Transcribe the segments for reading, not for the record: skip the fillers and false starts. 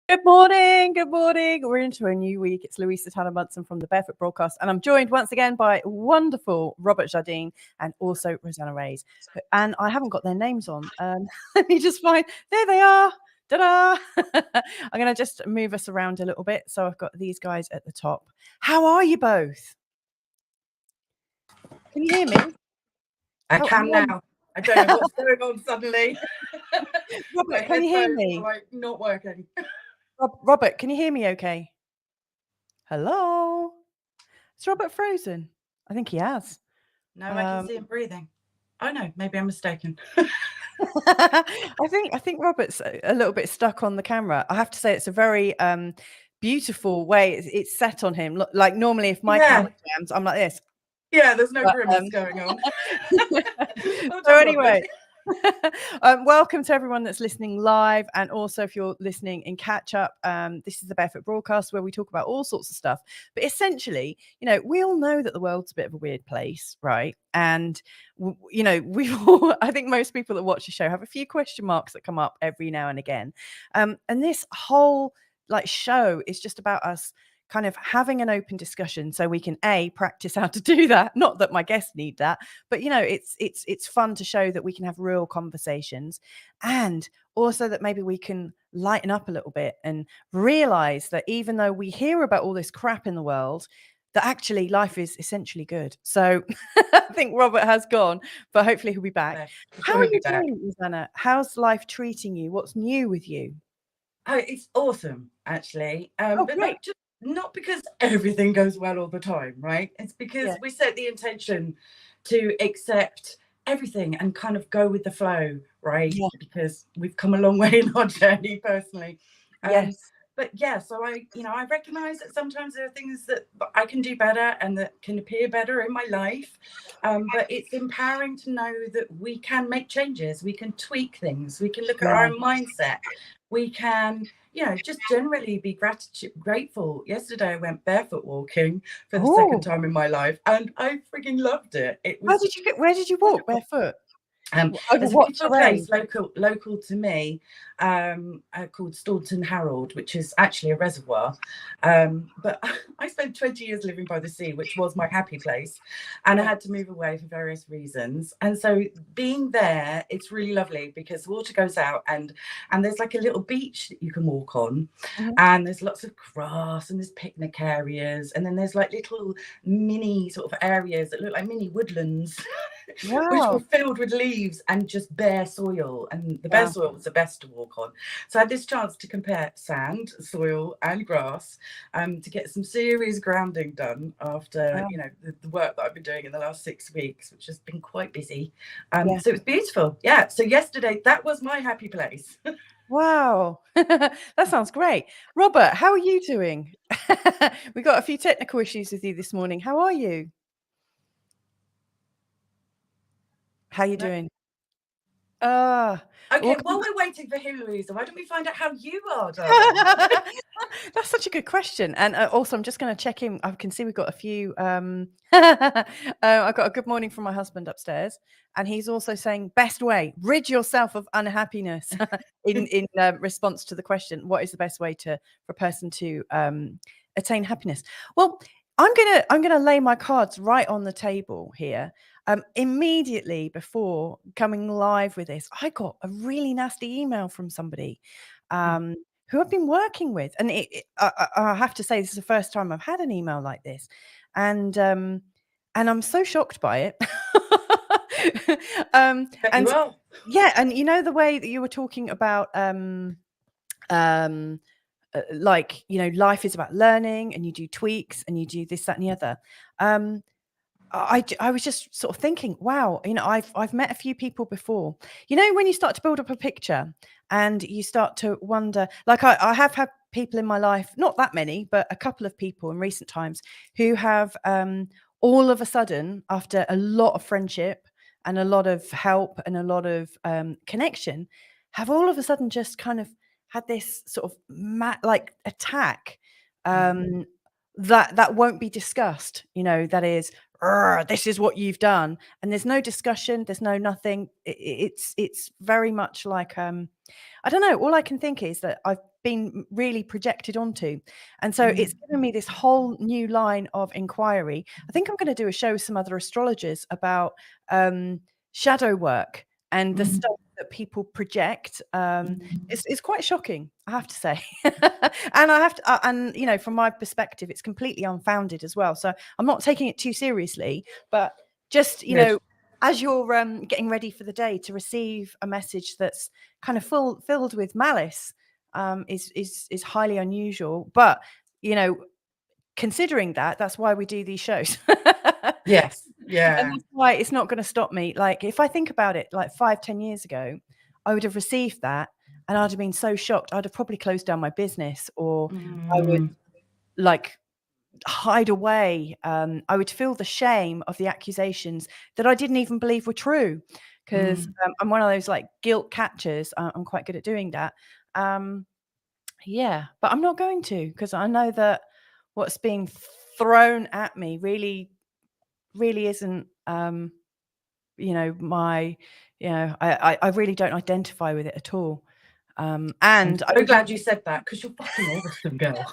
Good morning. Good morning. We're into a new week. It's Louisa Munson from the Barefoot Broadcast, and I'm joined once again by wonderful Robert Jardine and also Rosanna Reyes. And I haven't got their names on. Let me just find. There they are. Ta-da! I'm going to just move us around a little bit. So I've got these guys at the top. How are you both? Can you hear me? I can now. I don't know what's going on suddenly. Robert, can you hear me? Like not working. Robert, can you hear me okay? Hello? Is Robert frozen? I think he has. No, I can see him breathing. Oh no, maybe I'm mistaken. I think Robert's a little bit stuck on the camera. I have to say it's a very beautiful way it's set on him. Like normally if my camera jams, I'm like this. Yeah, there's no grimace going on. So anyway, welcome to everyone that's listening live, and also if you're listening in catch up, this is the Barefoot Broadcast where we talk about all sorts of stuff. But essentially, we all know that the world's a bit of a weird place, right? And I think most people that watch the show have a few question marks that come up every now and again. And this whole show is just about us kind of having an open discussion so we can practice how to do that. Not that my guests need that, but it's fun to show that we can have real conversations, and also that maybe we can lighten up a little bit and realize that even though we hear about all this crap in the world, that actually life is essentially good. So I think Robert has gone, but hopefully he'll be back. Yeah, how are you doing, Rosanna? How's life treating you? What's new with you? Oh, it's awesome, actually. But great. Not because everything goes well all the time, right? It's because we set the intention to accept everything and kind of go with the flow, right? Yeah. Because we've come a long way in our journey personally. Yes. But yeah, so I recognize that sometimes there are things that I can do better and that can appear better in my life. But it's empowering to know that we can make changes. We can tweak things. We can look at our own mindset. We can, just generally be grateful. Yesterday, I went barefoot walking for the second time in my life, and I freaking loved it. Where did you walk barefoot? There's a beautiful place local to me called Staunton Harold, which is actually a reservoir. But I spent 20 years living by the sea, which was my happy place, and I had to move away for various reasons. And so being there, it's really lovely because the water goes out and there's like a little beach that you can walk on, and there's lots of grass and there's picnic areas, and then there's like little mini sort of areas that look like mini woodlands. Wow. Which were filled with leaves and just bare soil, and the bare soil was the best to walk on. So I had this chance to compare sand, soil and grass, to get some serious grounding done after the work that I've been doing in the last 6 weeks, which has been quite busy. So it was beautiful. So yesterday that was my happy place. Wow. That sounds great. Robert, how are you doing? We got a few technical issues with you this morning. How are you? How are you doing? Okay, while we're waiting for him, Louisa, why don't we find out how you are, darling? That's such a good question. And also, I'm just going to check in. I can see we've got a few. I got a good morning from my husband upstairs, and he's also saying, best way, rid yourself of unhappiness in response to the question, what is the best way for a person to attain happiness? Well, I'm gonna lay my cards right on the table here. Immediately before coming live with this, I got a really nasty email from somebody who I've been working with, and I have to say this is the first time I've had an email like this, and I'm so shocked by it. And the way that you were talking about life is about learning, and you do tweaks and you do this, that, and the other. I was just sort of thinking, wow, I've met a few people before. When you start to build up a picture and you start to wonder, like I have had people in my life, not that many, but a couple of people in recent times who have all of a sudden, after a lot of friendship and a lot of help and a lot of connection, have all of a sudden just kind of had this sort of like attack that won't be discussed. That is, this is what you've done, and there's no discussion, there's no nothing. It's very much like I don't know, all I can think is that I've been really projected onto, and so it's given me this whole new line of inquiry. I think I'm going to do a show with some other astrologers about shadow work and the stuff that people project. It's quite shocking, I have to say. And I have to, and from my perspective, it's completely unfounded as well. So I'm not taking it too seriously, but just, as you're getting ready for the day, to receive a message that's kind of filled with malice is highly unusual. But, considering that's why we do these shows. Yes. Yeah. And that's why it's not going to stop me. Like, if I think about it, like 5-10 years ago, I would have received that and I'd have been so shocked. I'd have probably closed down my business, or I would like hide away. I would feel the shame of the accusations that I didn't even believe were true, because I'm one of those like guilt catchers. I'm quite good at doing that. Yeah, but I'm not going to, because I know that what's being thrown at me really isn't my I really don't identify with it at all. And I'm so glad you said that, because you're fucking awesome, girl.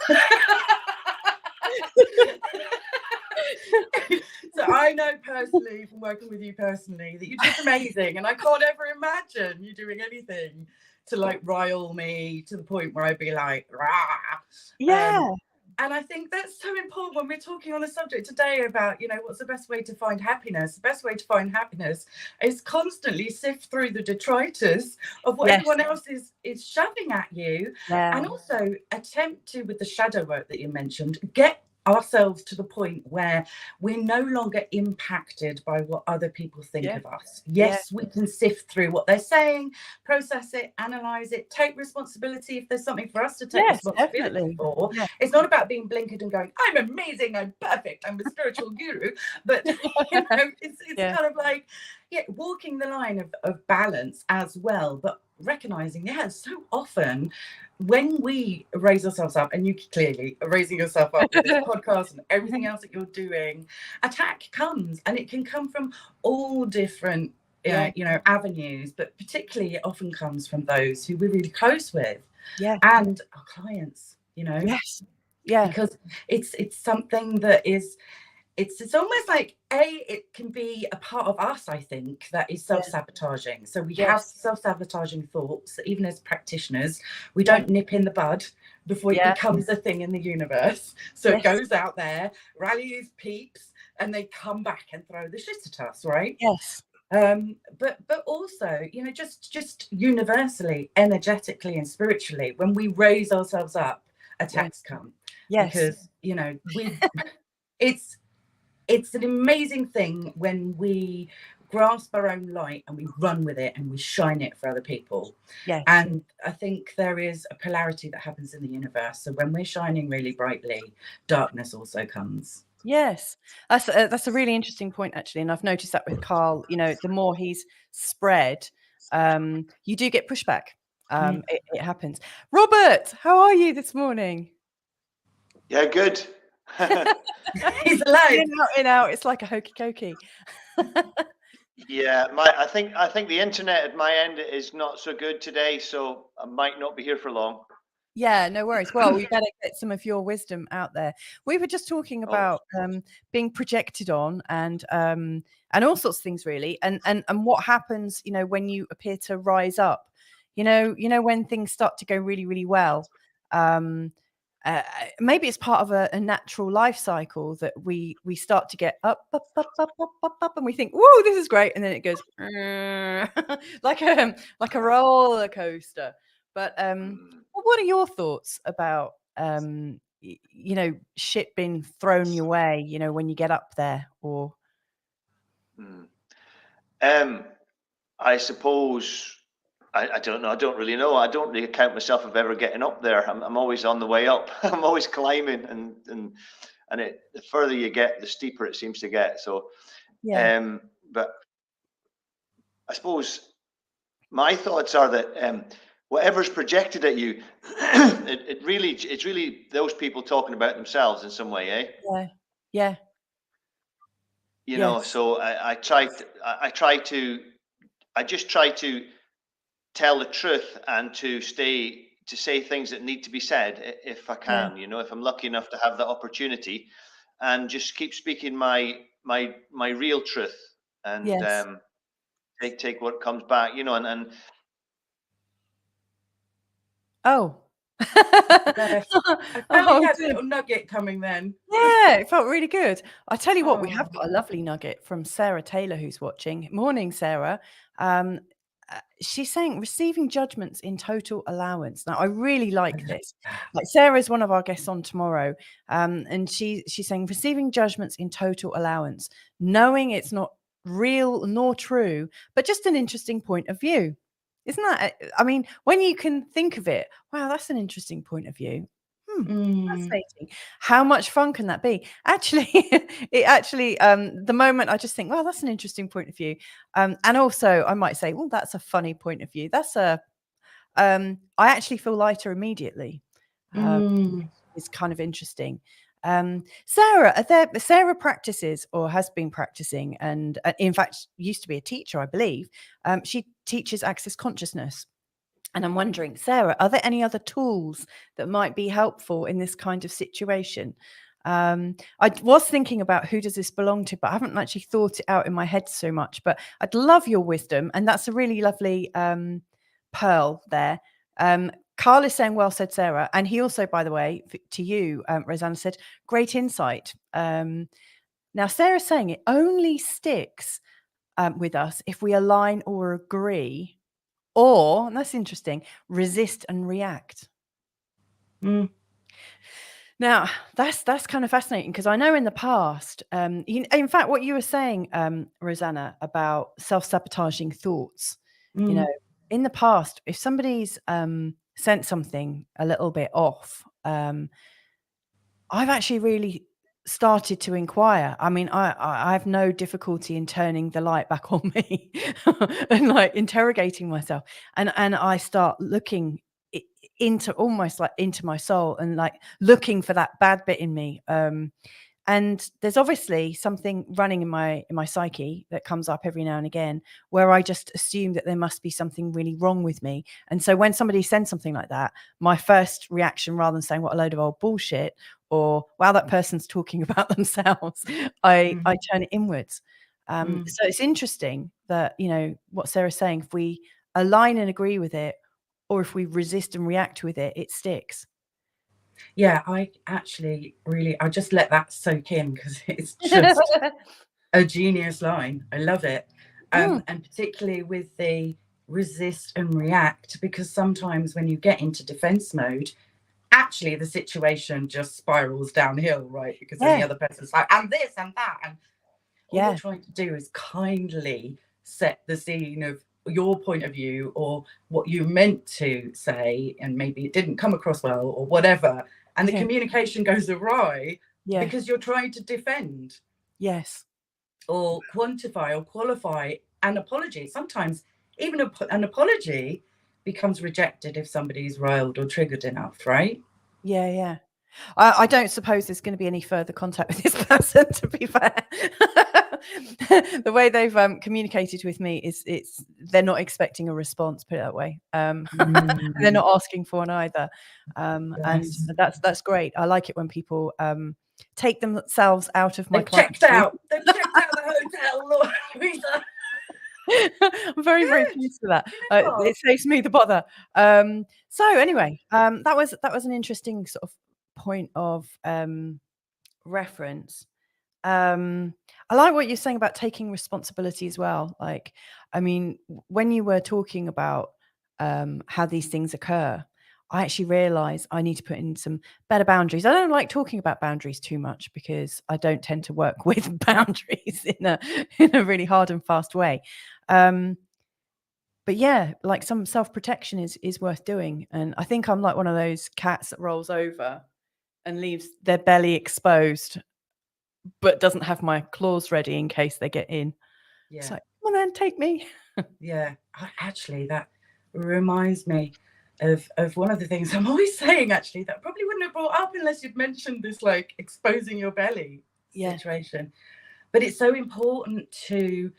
So I know personally, from working with you personally, that you're just amazing, and I can't ever imagine you doing anything to like rile me to the point where I'd be like, rah. Yeah. And I think that's so important when we're talking on a subject today about, what's the best way to find happiness? The best way to find happiness is constantly sift through the detritus of what everyone else is shoving at you. Yeah. And also attempt to, with the shadow work that you mentioned, get ourselves to the point where we're no longer impacted by what other people think of us. Yes, we can sift through what they're saying, process it, analyze it, take responsibility if there's something for us to take responsibility for. It's not about being blinkered and going, I'm amazing, I'm perfect, I'm a spiritual guru, but it's kind of like walking the line of balance as well, but recognizing so often when we raise ourselves up, and you clearly are raising yourself up with this podcast and everything else that you're doing, attack comes, and it can come from all different avenues, but particularly it often comes from those who we're really close with, and our clients, because it's something that is, it's almost like it can be a part of us, I think, that is self-sabotaging. So we have self-sabotaging thoughts, even as practitioners. We don't nip in the bud before it becomes a thing in the universe. So it goes out there, rallies peeps, and they come back and throw the shit at us, right? Yes. But also, just universely, energetically and spiritually, when we raise ourselves up, attacks come. Because it's an amazing thing when we grasp our own light and we run with it and we shine it for other people. And I think there is a polarity that happens in the universe. So when we're shining really brightly, darkness also comes. Yes, that's a really interesting point, actually, and I've noticed that with Carl. The more he's spread, you do get pushback. It happens. Robert, how are you this morning? Yeah, good. He's alive. In out. It's like a hokey cokey. Yeah, I think the internet at my end is not so good today, so I might not be here for long. Yeah, no worries. Well, we better get some of your wisdom out there. We were just talking about being projected on and all sorts of things, really, and what happens, when you appear to rise up. When things start to go really, really well. Maybe it's part of a natural life cycle that we start to get up, and we think, "Whoa, this is great," and then it goes like a roller coaster. But what are your thoughts about shit being thrown your way? When you get up there, or I suppose I don't know. I don't really know. I don't really count myself of ever getting up there. I'm always on the way up. I'm always climbing, and the further you get, the steeper it seems to get. So, but I suppose my thoughts are that whatever's projected at you, it's really those people talking about themselves in some way, eh? Yeah. You know, so I just try to tell the truth and to say things that need to be said if I can, you know, if I'm lucky enough to have the opportunity, and just keep speaking my real truth, and take what comes back, you know, and I felt you had a little nugget coming then. Yeah, it felt really good. I tell you what, we have got a lovely nugget from Sarah Taylor, who's watching. Morning, Sarah. She's saying receiving judgments in total allowance. Now, I really like this. Like, Sarah's one of our guests on tomorrow, and she's saying receiving judgments in total allowance, knowing it's not real nor true, but just an interesting point of view. Isn't that? I mean, when you can think of it, wow, that's an interesting point of view. Fascinating. How much fun can that be? Actually, the moment I just think, well, that's an interesting point of view. And also I might say, well, that's a funny point of view. I actually feel lighter immediately. It's kind of interesting. Sarah practices or has been practicing, and in fact used to be a teacher, I believe. She teaches access consciousness. And I'm wondering, Sarah, are there any other tools that might be helpful in this kind of situation? I was thinking about who does this belong to, but I haven't actually thought it out in my head so much. But I'd love your wisdom. And that's a really lovely pearl there. Carl is saying, well said, Sarah. And he also, by the way, to you, Rosanna, said, great insight. Now, Sarah's saying it only sticks with us if we align or agree. Or, and that's interesting, resist and react. Now, that's kind of fascinating, because I know in the past, in fact, what you were saying, Rosanna, about self-sabotaging thoughts, you know, in the past, if somebody's sent something a little bit off, I've actually really started to inquire. I mean, I have no difficulty in turning the light back on me and like interrogating myself, and I start looking into almost like into my soul and like looking for that bad bit in me. And there's obviously something running in my psyche that comes up every now and again, where I just assume that there must be something really wrong with me. And so when somebody sends something like that, my first reaction, rather than saying what a load of old bullshit, or wow, that person's talking about themselves, I turn it inwards. So it's interesting that, you know, what Sarah's saying, if we align and agree with it, or if we resist and react with it, it sticks. Yeah, I just let that soak in, because it's just a genius line. I love it. And particularly with the resist and react, because sometimes when you get into defense mode, actually the situation just spirals downhill, right? Because then the other person's like, and this and that. And all you're trying to do is kindly set the scene of your point of view, or what you meant to say, and maybe it didn't come across well, or whatever, and the communication goes awry because you're trying to defend, or quantify or qualify an apology. Sometimes even an apology becomes rejected if somebody's riled or triggered enough, right? I don't suppose there's going to be any further contact with this person, to be fair. The way they've communicated with me is they're not expecting a response, put it that way. They're not asking for one either. And that's great. I like it when people take themselves out of my They've checked out the hotel, Louisa. I'm very, very pleased with that. It saves me the bother. So anyway, that was an interesting sort of point of reference. I like what you're saying about taking responsibility as well. Like, I mean, when you were talking about how these things occur, I actually realize I need to put in some better boundaries. I don't like talking about boundaries too much because I don't tend to work with boundaries in a really hard and fast way. But yeah, like some self-protection is worth doing. And I think I'm like one of those cats that rolls over and leaves their belly exposed, but doesn't have my claws ready in case they get in. Yeah. It's like, come on then, take me. Yeah. Actually, that reminds me of one of the things I'm always saying, actually, that I probably wouldn't have brought up unless you'd mentioned this, like exposing your belly situation. But it's so important to,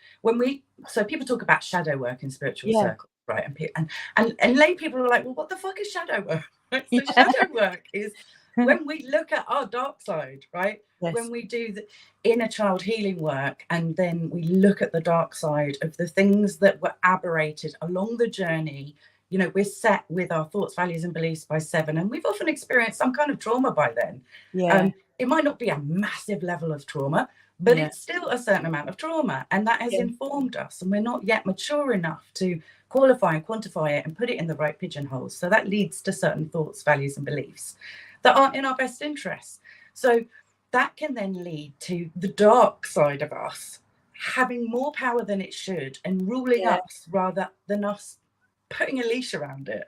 so people talk about shadow work in spiritual circles, right? And lay people are like, well, what the fuck is shadow work? Right? So shadow work is when we look at our dark side, right? When we do the inner child healing work, and then we look at the dark side of the things that were aberrated along the journey. You know, we're set with our thoughts, values, and beliefs by 7, and we've often experienced some kind of trauma by then. It might not be a massive level of trauma, but it's still a certain amount of trauma, and that has informed us, and we're not yet mature enough to qualify and quantify it and put it in the right pigeonholes. So that leads to certain thoughts, values, and beliefs that aren't in our best interests. So that can then lead to the dark side of us having more power than it should and ruling us rather than us putting a leash around it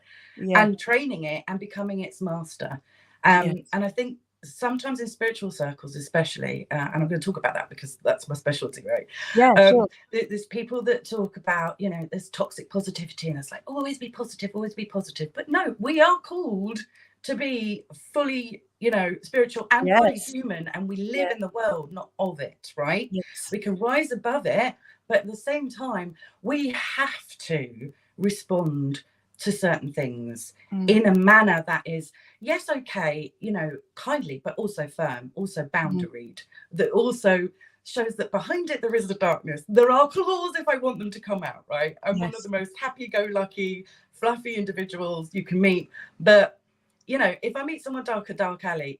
and training it and becoming its master. And I think sometimes in spiritual circles, especially, and I'm going to talk about that because that's my specialty, right? Sure. There's people that talk about, you know, there's toxic positivity, and it's like, always be positive, always be positive. But no, we are called to be fully, you know, spiritual and fully human, and we live in the world, not of it, right? We can rise above it, but at the same time, we have to respond to certain things in a manner that is, yes, okay, you know, kindly, but also firm, also boundaried, that also shows that behind it there is a darkness. There are claws if I want them to come out, right? I'm one of the most happy-go-lucky, fluffy individuals you can meet, but you know, if I meet someone down a dark alley,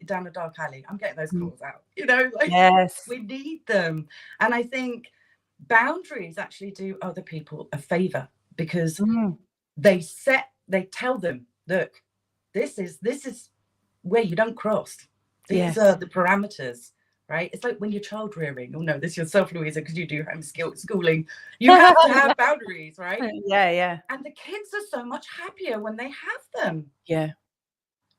I'm getting those claws out. You know, like we need them. And I think boundaries actually do other people a favor, because they tell them, look, this is where you don't cross. These are the parameters, right? It's like when you're child rearing. Oh no, this is yourself, Louisa, because you do homeschooling. You have to have boundaries, right? And the kids are so much happier when they have them.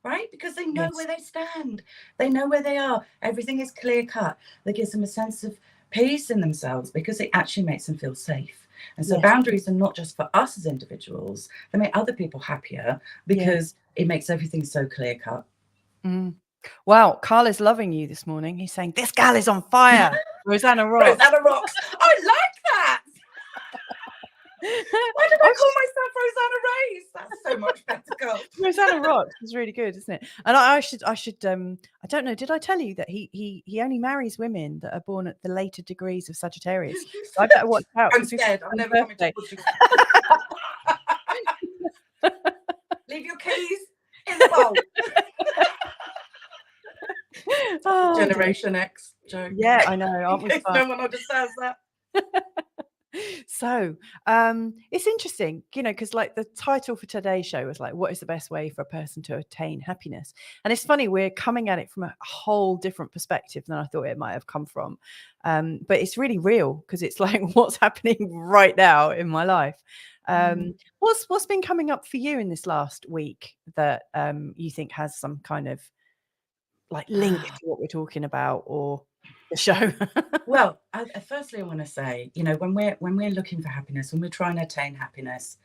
Right? Because they know where they stand. They know where they are. Everything is clear cut. That gives them a sense of peace in themselves, because it actually makes them feel safe. And so boundaries are not just for us as individuals. They make other people happier, because it makes everything so clear cut. Wow, Carl is loving you this morning. He's saying, this gal is on fire. Rosanna rocks. Rosanna rocks. I like that. Why did I call myself Rosanna Race? That's so much better, girl. Rosanna rocks is really good, isn't it? And I should I don't know, did I tell you that he only marries women that are born at the later degrees of Sagittarius? So I better watch out. I'm scared. I'm never coming to Portugal. Leave your keys in the bowl. Generation X joke. Yeah, I know. Aren't we fun? No one understands that. So it's interesting, you know, because like the title for today's show was like, what is the best way for a person to attain happiness? And it's funny, we're coming at it from a whole different perspective than I thought it might have come from, but it's really real, because it's like what's happening right now in my life. What's been coming up for you in this last week that you think has some kind of like link to what we're talking about, or the show? Well, firstly, I want to say, you know, when we're looking for happiness, when we're trying to attain happiness,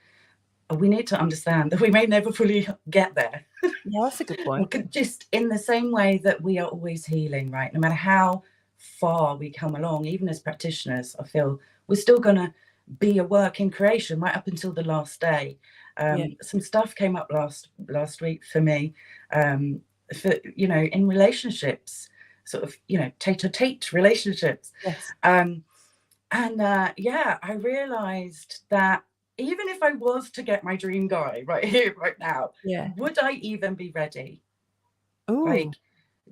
we need to understand that we may never fully get there. Yeah, that's a good point. Just in the same way that we are always healing, right? No matter how far we come along, even as practitioners, I feel we're still going to be a work in creation right up until the last day. Some stuff came up last week for me, for, you know, in relationships, sort of, you know, tete-a-tete relationships. I realized that even if I was to get my dream guy right here, right now, would I even be ready? Like,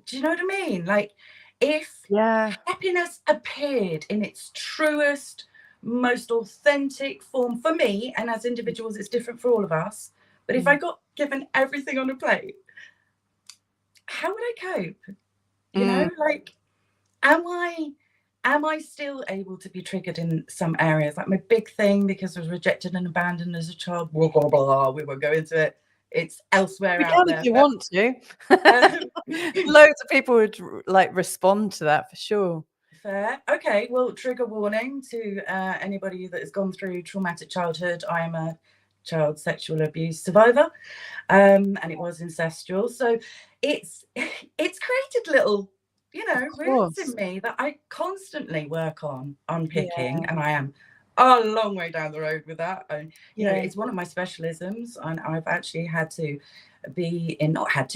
do you know what I mean? Like, if happiness appeared in its truest, most authentic form for me, and as individuals, it's different for all of us, But if I got given everything on a plate, how would I cope? You know, like, am I still able to be triggered in some areas? Like, my big thing, because I was rejected and abandoned as a child, blah, blah, blah, we won't go into it. It's elsewhere out there. If you want to. Loads of people would like respond to that for sure. Fair. Okay, well, trigger warning to anybody that has gone through traumatic childhood. I am a child sexual abuse survivor, and it was incestual. So it's created little, you know, wounds in me that I constantly work on unpicking, and I am a long way down the road with that. And you know, it's one of my specialisms, and I've actually had to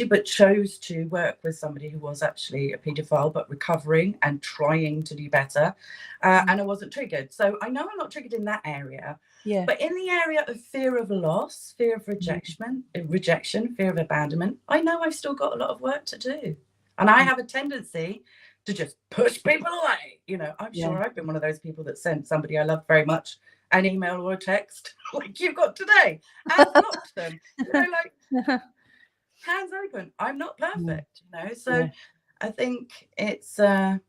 but chose to work with somebody who was actually a paedophile, but recovering and trying to do better. And I wasn't triggered. So I know I'm not triggered in that area. Yeah. But in the area of fear of loss, fear of rejection, fear of abandonment, I know I've still got a lot of work to do. And I have a tendency to just push people away. You know, I'm sure I've been one of those people that sent somebody I love very much an email or a text like you've got today and blocked them. You know, like hands open. I'm not perfect, you know. So I think it's the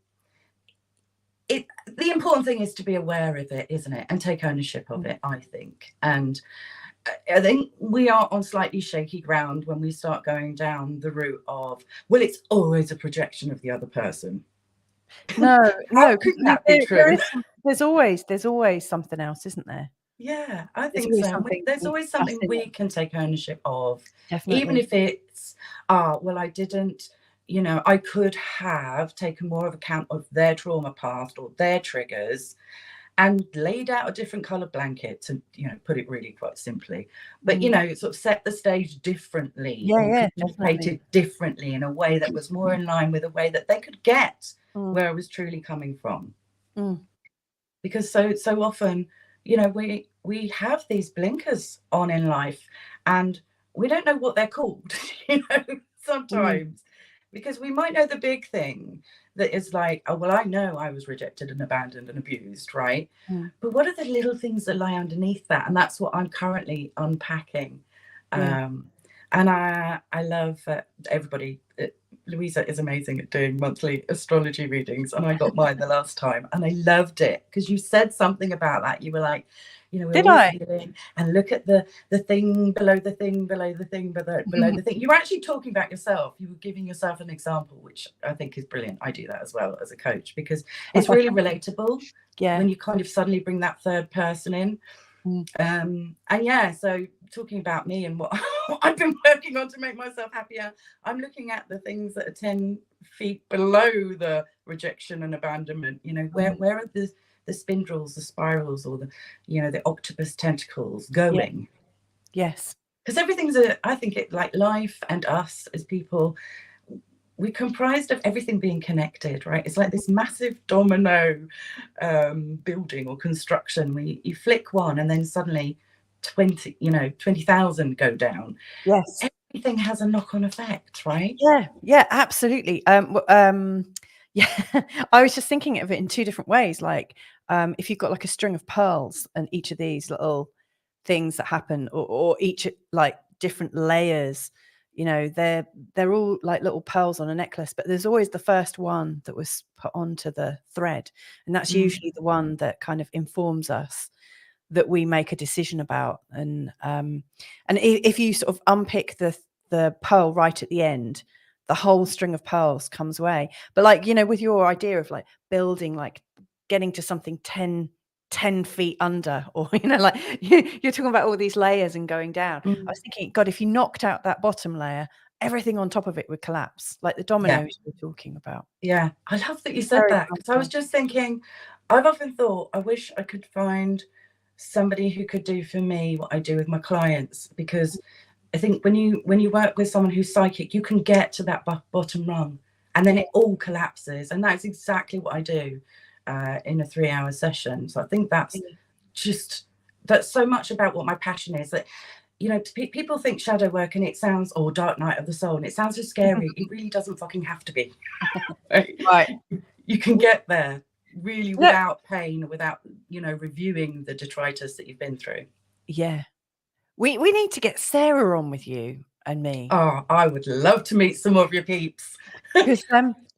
important thing is to be aware of it, isn't it? And take ownership of it, I think. And I think we are on slightly shaky ground when we start going down the route of, well, it's always a projection of the other person. No, there's always something else, isn't there? Yeah, I think so. There's always something we can take ownership of. Definitely. Even if it's, well, I didn't, you know, I could have taken more of account of their trauma past or their triggers and laid out a different colored blanket to, you know, put it really quite simply. But, you know, sort of set the stage differently, communicated differently in a way that was more in line with a way that they could get where I was truly coming from. Because so often, you know, we have these blinkers on in life and we don't know what they're called, you know, sometimes, because we might know the big thing that is like, oh, well, I know I was rejected and abandoned and abused, right? But what are the little things that lie underneath that? And that's what I'm currently unpacking. And I love everybody. Louisa is amazing at doing monthly astrology readings, and I got mine the last time, and I loved it because you said something about that. You were like, you know, did I? And look at the thing below the thing below the thing below the thing. You were actually talking about yourself. You were giving yourself an example, which I think is brilliant. I do that as well as a coach because it's really relatable. When you kind of suddenly bring that third person in. And so talking about me and what I've been working on to make myself happier, I'm looking at the things that are 10 feet below the rejection and abandonment. You know, where are the spindles, the spirals, or the, you know, the octopus tentacles going? Yes, because everything's I think it, like life and us as people, we're comprised of everything being connected, right? It's like this massive domino building or construction. You flick one and then suddenly 20,000 go down. Yes. Everything has a knock-on effect, right? Yeah, absolutely. Yeah, I was just thinking of it in two different ways. Like, if you've got like a string of pearls and each of these little things that happen, or each like different layers, you know, they're all like little pearls on a necklace, but there's always the first one that was put onto the thread, and that's usually the one that kind of informs us that we make a decision about. And if you sort of unpick the pearl right at the end, the whole string of pearls comes away. But like, you know, with your idea of like building, like getting to something 10 feet under, or, you know, like you're talking about all these layers and going down. I was thinking, God, if you knocked out that bottom layer, everything on top of it would collapse, like the dominoes we're talking about. Yeah, I love that you said that, because I was just thinking, I've often thought, I wish I could find somebody who could do for me what I do with my clients, because I think when you work with someone who's psychic, you can get to that bottom rung and then it all collapses, and that's exactly what I do in a 3-hour session. So I think that's so much about what my passion is, that, you know, people think shadow work and it sounds, dark night of the soul, and it sounds so scary. It really doesn't fucking have to be. Right. You can get there really without pain, without, you know, reviewing the detritus that you've been through. Yeah. We need to get Sarah on with you and me. Oh, I would love to meet some of your peeps. Because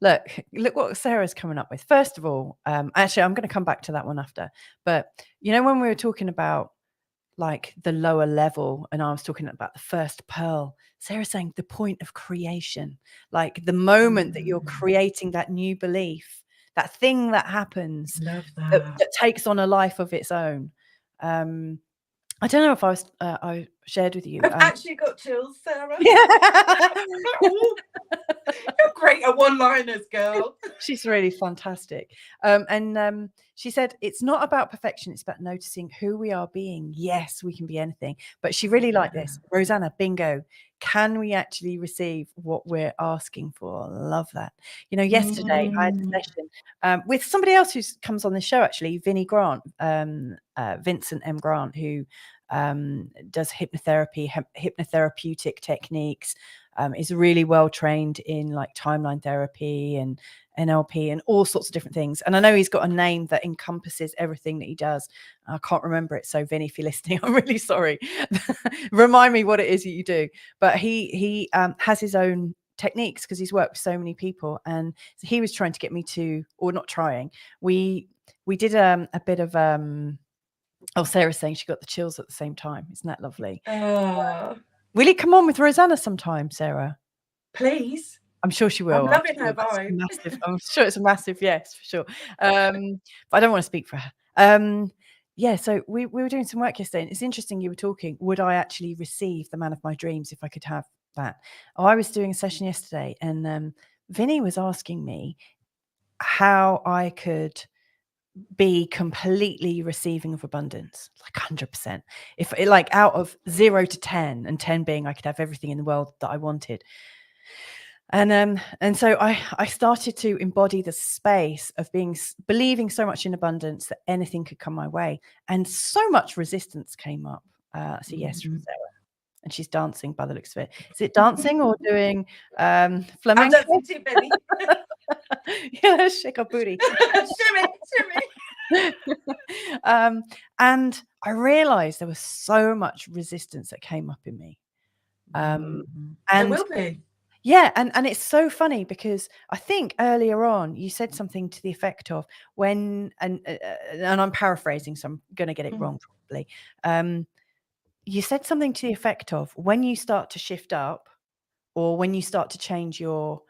look what Sarah's coming up with. First of all, actually, I'm going to come back to that one after. But you know, when we were talking about like the lower level, and I was talking about the first pearl, Sarah's saying the point of creation, like the moment that you're creating that new belief, that thing that happens, Love that takes on a life of its own. I don't know if I shared with you. I've actually got chills, Sarah. Yeah. You're great at one-liners, girl. She's really fantastic. She said, it's not about perfection. It's about noticing who we are being. Yes, we can be anything. But she really liked this. Rosanna, bingo. Can we actually receive what we're asking for? Love that. You know, yesterday I had a session with somebody else who comes on the show, actually, Vincent M. Grant, who does hypnotherapeutic techniques, is really well trained in like timeline therapy and NLP and all sorts of different things. And I know he's got a name that encompasses everything that he does. I can't remember it. So Vinny, if you're listening, I'm really sorry. Remind me what it is that you do. But he has his own techniques because he's worked with so many people. And so he was trying to get me to, or not trying. We did a bit of Sarah's saying she got the chills at the same time. Isn't that lovely? Will you come on with Rosanna sometime, Sarah? Please. I'm sure she will. I'm loving her vibe. I'm sure it's a massive yes, for sure. But I don't want to speak for her. Yeah, so we were doing some work yesterday, and it's interesting you were talking, would I actually receive the man of my dreams if I could have that? Oh, I was doing a session yesterday, and Vinny was asking me how I could be completely receiving of abundance, like 100%. If like out of 0 to 10, and 10 being I could have everything in the world that I wanted. And so I started to embody the space of believing so much in abundance that anything could come my way, and so much resistance came up. So yes, from Sarah, and she's dancing by the looks of it. Is it dancing or doing flamenco? I'm dancing too, baby. Yeah, shake our booty. Shimmy. And I realized there was so much resistance that came up in me. And there will be. Yeah, and it's so funny because I think earlier on you said something to the effect of when, and I'm paraphrasing, so I'm going to get it wrong probably. You said something to the effect of when you start to shift up, or when you start to change your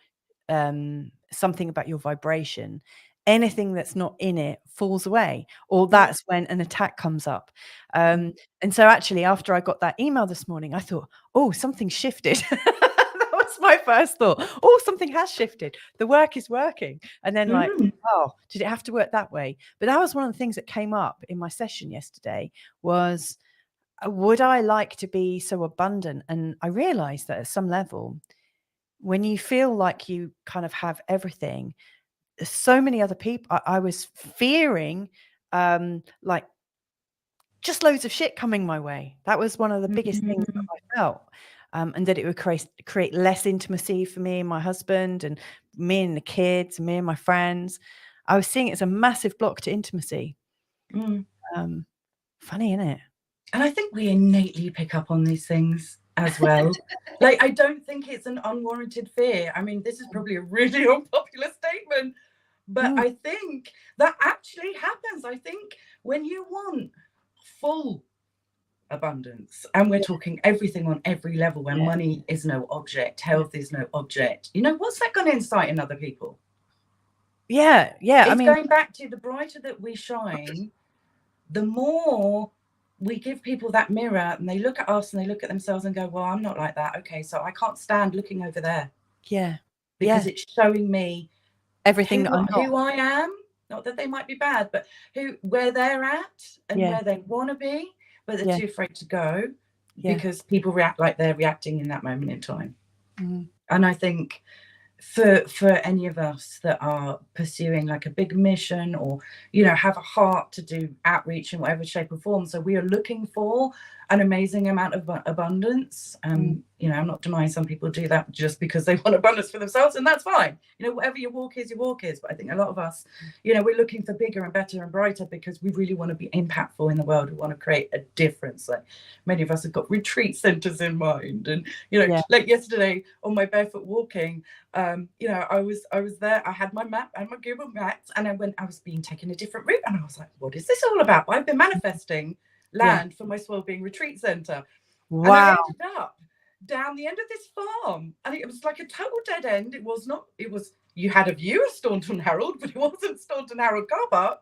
something about your vibration, anything that's not in it falls away, or that's when an attack comes up. And so actually after I got that email this morning, I thought, oh, something shifted. That was my first thought. Oh, something has shifted. The work is working. And then like, oh, did it have to work that way? But that was one of the things that came up in my session yesterday was, would I like to be so abundant? And I realized that at some level, when you feel like you kind of have everything, so many other people, I was fearing like just loads of shit coming my way. That was one of the biggest things that I felt. And that it would create less intimacy for me and my husband, and me and the kids, and me and my friends. I was seeing it as a massive block to intimacy. Funny, isn't it? And I think we innately pick up on these things as well. Like, I don't think it's an unwarranted fear. I mean, this is probably a really unpopular statement, but I think that actually happens. I think when you want full abundance, and we're talking everything on every level, when money is no object, health is no object, you know, what's that going to incite in other people? Yeah. It's, I mean, going back to the brighter that we shine, the more we give people that mirror, and they look at us and they look at themselves and go, well, I'm not like that. Okay, so I can't stand looking over there. Yeah. Because it's showing me everything who I am. Not that they might be bad, but where they're at and where they want to be, but they're too afraid to go because people react like they're reacting in that moment in time. And I think for any of us that are pursuing like a big mission, or, you know, have a heart to do outreach in whatever shape or form, so we are looking for an amazing amount of abundance, you know, I'm not denying some people do that just because they want abundance for themselves, and that's fine. You know, whatever your walk is, your walk is. But I think a lot of us, you know, we're looking for bigger and better and brighter because we really want to be impactful in the world. We want to create a difference. Like many of us have got retreat centers in mind. And, you know, like yesterday on my barefoot walking, you know, I was there, I had my map and my Google Maps, and I was being taken a different route, and I was like, what is this all about? I've been manifesting land for my Swellbeing Retreat Center. Wow. And I ended up down the end of this farm, and it was like a total dead end. It was, you had a view of Staunton Harold, but it wasn't Staunton Harold car park.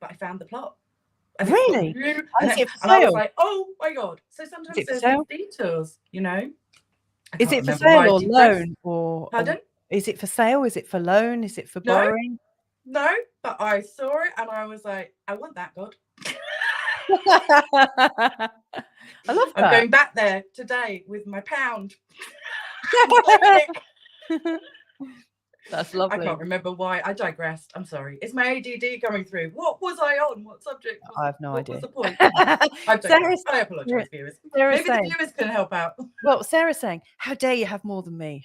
But I found the plot. And really? And I was like, oh my God. So sometimes there's detours, you know. Is it for sale or loan? Pardon? Is it for sale? Is it for loan? Is it for borrowing? No, but I saw it and I was like, I want that, God. I love that. I'm going back there today with my pound. That's lovely. I can't remember why. I digressed. I'm sorry. It's my ADD coming through. What was I on? What subject? I have no idea. What was the point? I apologise, viewers. Maybe the viewers can help out. Well, Sarah's saying, how dare you have more than me?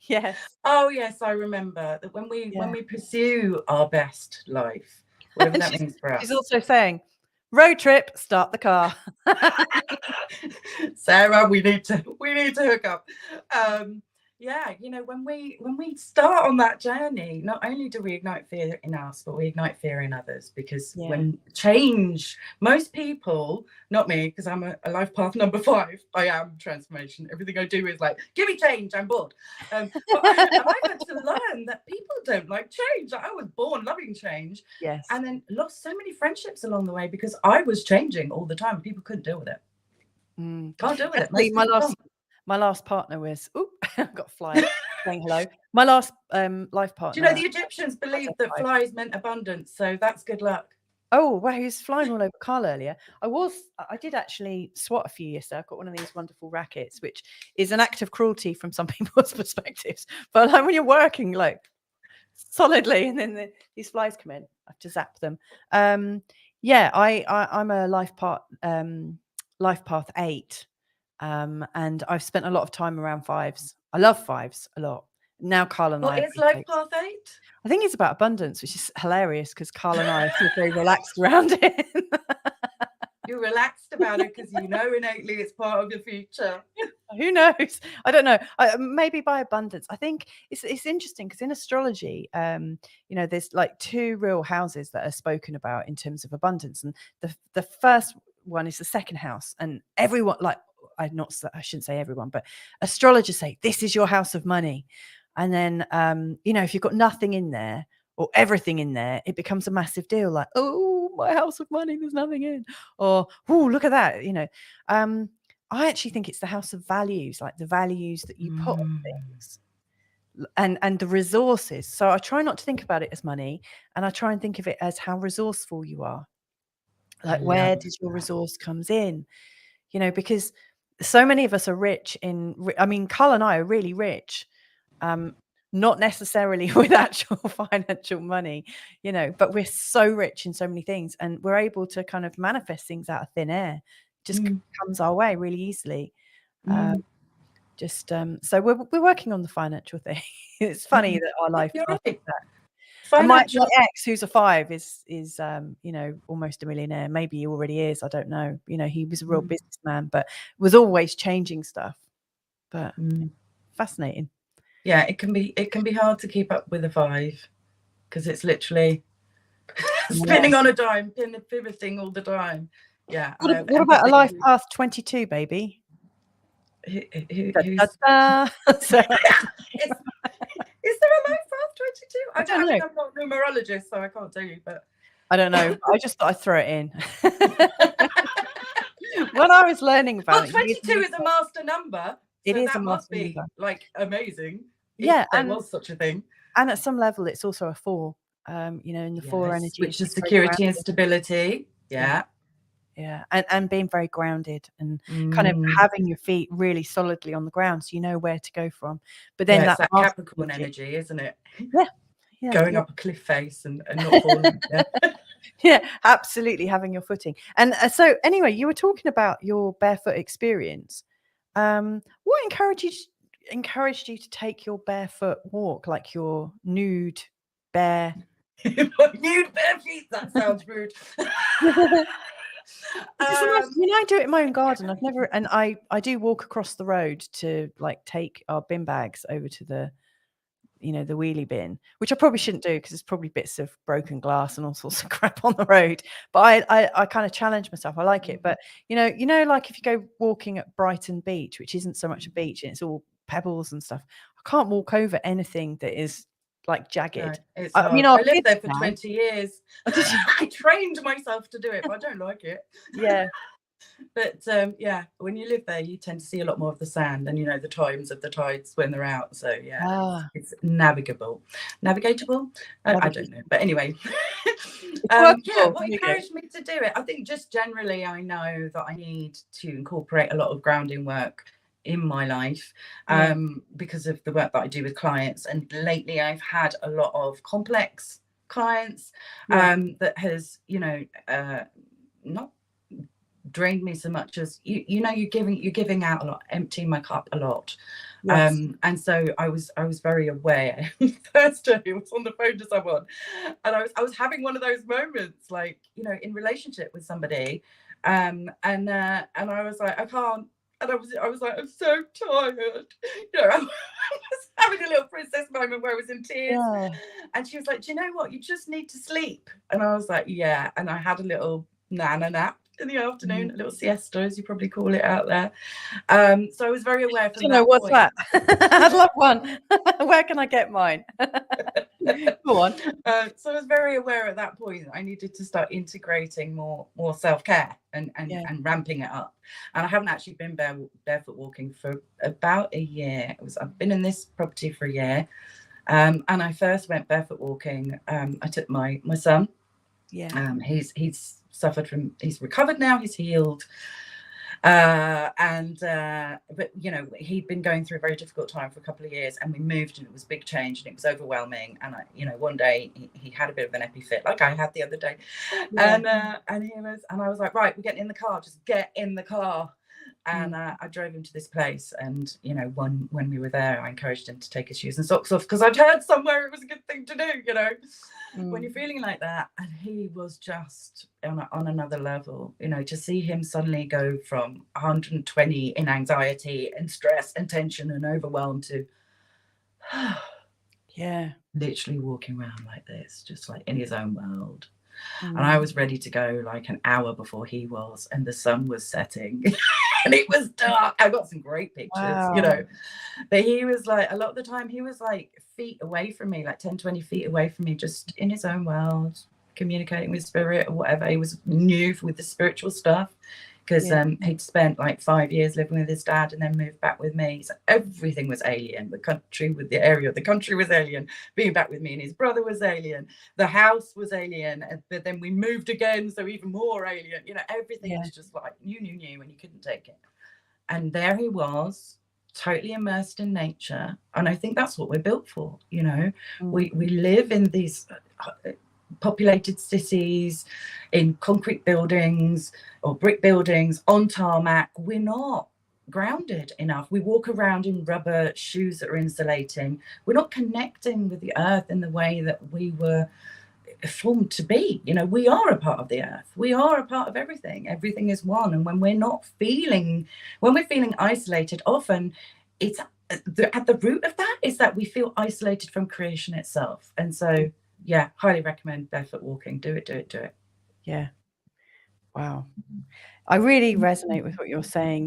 Yes. Oh yes, I remember that when we pursue our best life, whatever that means for us. She's also saying, road trip, start the car. Sarah, we need to hook up. Yeah, you know, when we start on that journey, not only do we ignite fear in us, but we ignite fear in others, because when change, most people, not me, because I'm a life path number 5, I am transformation. Everything I do is like, give me change, I'm bored. But I had to learn that people don't like change. I was born loving change. Yes. And then lost so many friendships along the way because I was changing all the time. People couldn't deal with it. Can't deal with it. My last partner was, I've got a fly saying hello. My last life partner. Do you know the Egyptians believed that flies meant abundance? So that's good luck. Oh, well, he was flying all over Carl earlier. I did actually swat a few yesterday. I've got one of these wonderful rackets, which is an act of cruelty from some people's perspectives. But like when you're working like solidly and then these flies come in, I have to zap them. I'm a life path 8. And I've spent a lot of time around 5s. I love 5s a lot. Now Carl and I. What is life path 8? I think it's about abundance, which is hilarious because Carl and I feel very relaxed around it. You're relaxed about it because you know innately it's part of your future. Who knows? I don't know. Maybe by abundance. I think it's interesting because in astrology, you know, there's like 2 real houses that are spoken about in terms of abundance, and the first one is the second house, and everyone like. I shouldn't say everyone, but astrologers say this is your house of money. And then, you know, if you've got nothing in there or everything in there, it becomes a massive deal. Like, oh, my house of money, there's nothing in. Or, oh, look at that. You know, I actually think it's the house of values, like the values that you put on things and the resources. So I try not to think about it as money, and I try and think of it as how resourceful you are. Like, where does your resource comes in? You know, because so many of us are rich Carl and I are really rich, not necessarily with actual financial money, you know, but we're so rich in so many things, and we're able to kind of manifest things out of thin air. Just comes our way really easily. So we're working on the financial thing. It's funny that our life You're right. And my ex, who's a 5, is you know, almost a millionaire. Maybe he already is. I don't know. You know, he was a real businessman, but was always changing stuff. But fascinating. Yeah, it can be hard to keep up with a 5 because it's literally spinning on a dime, pivoting all the time. Yeah. What about a life path 22, baby? Who's... Is there a life path 22? I don't know. I'm not a numerologist, so I can't tell you, but I don't know. I just thought I'd throw it in. When I was learning about 22 is a master number. It is a master number. Like amazing. If there was such a thing. And at some level, it's also a 4. You know, in the 4 energy, which is security and stability. Yeah. Yeah, and being very grounded and kind of having your feet really solidly on the ground, so you know where to go from. But then that Capricorn energy, isn't it? Yeah. Going up a cliff face and not falling. Yeah, absolutely, having your footing. And so anyway, you were talking about your barefoot experience. What encouraged you to take your barefoot walk, like your nude bare Nude bare feet, that sounds rude. I do it in my own garden. I've never, and I do walk across the road to like take our bin bags over to the wheelie bin, which I probably shouldn't do because there's probably bits of broken glass and all sorts of crap on the road. But I kind of challenge myself. I like it. But like if you go walking at Brighton Beach, which isn't so much a beach and it's all pebbles and stuff, I can't walk over anything that is like jagged. No, it's I mean, I our lived kids there for can. 20 years. I trained myself to do it, but I don't like it. Yeah. But yeah, when you live there, you tend to see a lot more of the sand and the times of the tides when they're out. So yeah, it's navigatable. I don't know, but anyway. Yeah, what encouraged me to do it? I think just generally, I know that I need to incorporate a lot of grounding work in my life because of the work that I do with clients. And lately, I've had a lot of complex clients that has not drained me so much as you're giving out a lot, emptying my cup a lot. Yes. And so I was very aware. Thursday I was on the phone to someone and I was having one of those moments, like in relationship with somebody, and I was like, I can't. And I was like, I'm so tired. I was having a little princess moment where I was in tears. Yeah. And she was like, do you know what? You just need to sleep. And I was like, yeah. And I had a little nana nap in the afternoon, a little siesta, as you probably call it out there. So I was very aware from that what's point. That? I'd love one. Where can I get mine? Go on. So I was very aware at that point I needed to start integrating more self-care and ramping it up. And I haven't actually been barefoot walking for about a year. I've been in this property for a year. And I first went barefoot walking. I took my son. Yeah. He's suffered from, he's recovered now, he's healed. But he'd been going through a very difficult time for a couple of years, and we moved and it was a big change and it was overwhelming. And one day he had a bit of an epi fit like I had the other day. Yeah. And I was like, right, we're getting in the car, just get in the car. And I drove him to this place, and when we were there, I encouraged him to take his shoes and socks off because I'd heard somewhere it was a good thing to do, when you're feeling like that. And he was just on another level, to see him suddenly go from 120 in anxiety and stress and tension and overwhelm to literally walking around like this, just like in his own world. And I was ready to go like an hour before he was, and the sun was setting and it was dark. I got some great pictures, but he was like, a lot of the time he was like feet away from me, like 10-20 feet away from me, just in his own world, communicating with spirit or whatever. He was new with the spiritual stuff because he'd spent like 5 years living with his dad and then moved back with me. So everything was alien. The country was alien. Being back with me and his brother was alien. The house was alien. But then we moved again, so even more alien. Everything was just like new, and you couldn't take it. And there he was, totally immersed in nature. And I think that's what we're built for. We live in these populated cities, in concrete buildings or brick buildings, on tarmac. We're not grounded enough. We walk around in rubber shoes that are insulating. We're not connecting with the earth in the way that we were formed to be. We are a part of the earth. We are a part of everything. Everything is one. And when we're feeling isolated, often it's at the root of that is that we feel isolated from creation itself. And so yeah, highly recommend barefoot walking. Do it. Yeah. Wow. I really resonate with what you're saying.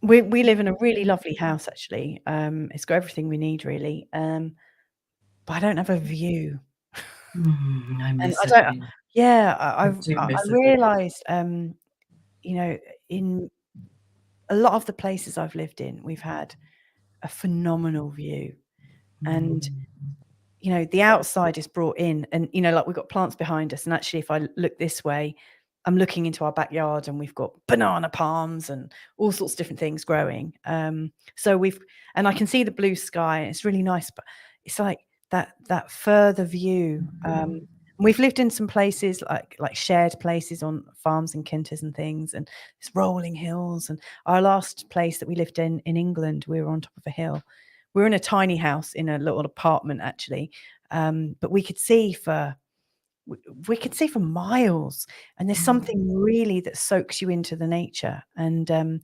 We live in a really lovely house, actually. It's got everything we need, really. But I don't have a view. I miss it. I realized, in a lot of the places I've lived in, we've had a phenomenal view. And the outside is brought in, and like we've got plants behind us, and actually if I look this way, I'm looking into our backyard and we've got banana palms and all sorts of different things growing. And I can see the blue sky, and it's really nice, but it's like that further view. We've lived in some places like shared places on farms and Kinters and things, and it's rolling hills. And our last place that we lived in England, we were on top of a hill. We were in a tiny house in a little apartment actually, but we could see for miles. And there's something really that soaks you into the nature. And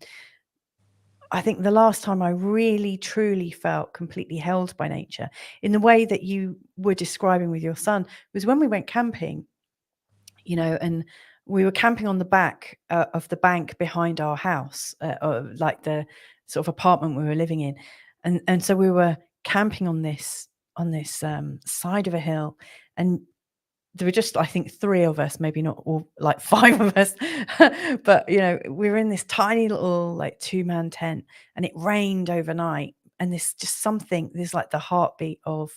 I think the last time I really truly felt completely held by nature in the way that you were describing with your son was when we went camping, you know, and we were camping on the back of the bank behind our house, like the sort of apartment we were living in. And so we were camping on this side of a hill, and there were just, I think, 3 of us, maybe not all, like 5 of us, but, you know, we were in this tiny little, like, 2-man tent, and it rained overnight, and there's just something, there's like the heartbeat of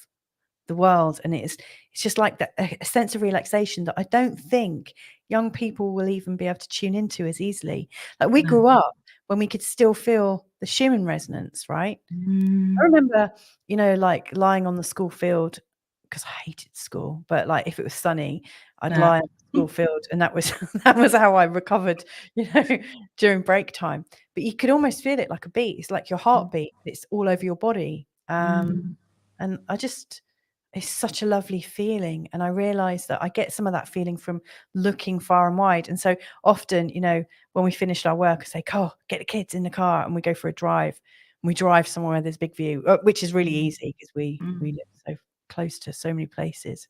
the world, and it's just like that, a sense of relaxation that I don't think young people will even be able to tune into as easily. Like, we grew up when we could still feel the Schumann resonance, right? I remember, you know, like, lying on the school field, because I hated school, but like if it was sunny, I'd lie on the school field, and that was how I recovered, you know, during break time. But you could almost feel it like a beat. It's like your heartbeat. It's all over your body. And it's such a lovely feeling. And I realized that I get some of that feeling from looking far and wide. And so often, you know, when we finished our work, I say, "Oh, get the kids in the car," and we go for a drive. And we drive somewhere where there's a big view, which is really easy because we live so close to so many places.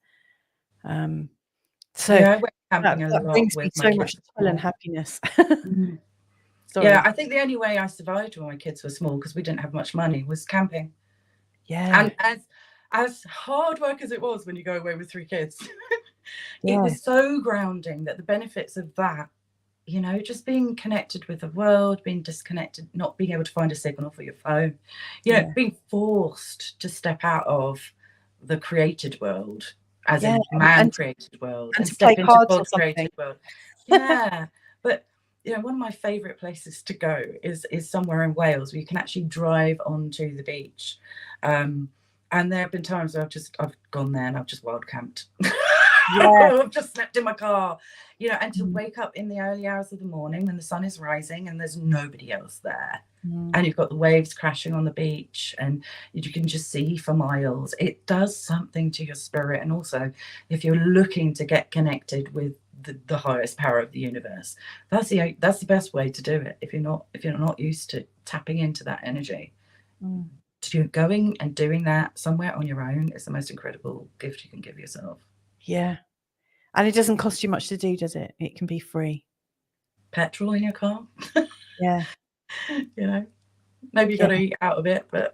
So I went camping a lot brings me with so my much kids joy and happiness. Yeah, I think the only way I survived when my kids were small, because we didn't have much money, was camping. Yeah. And as hard work as it was when you go away with 3 kids, it was so grounding that the benefits of that, you know, just being connected with the world, being disconnected, not being able to find a signal for your phone, you know, being forced to step out of the created world, as in man-created world, and step into God's created world. Yeah, but you know, one of my favorite places to go is somewhere in Wales where you can actually drive onto the beach. And there have been times where I've gone there and I've just wild camped. I've just slept in my car, you know, and to wake up in the early hours of the morning when the sun is rising and there's nobody else there. And you've got the waves crashing on the beach and you can just see for miles. It does something to your spirit. And also, if you're looking to get connected with the highest power of the universe, that's the best way to do it. If you're not used to tapping into that energy, going and doing that somewhere on your own is the most incredible gift you can give yourself. Yeah. And it doesn't cost you much to do, does it? It can be free. Petrol in your car. Yeah. You know, maybe you got to eat out of it, but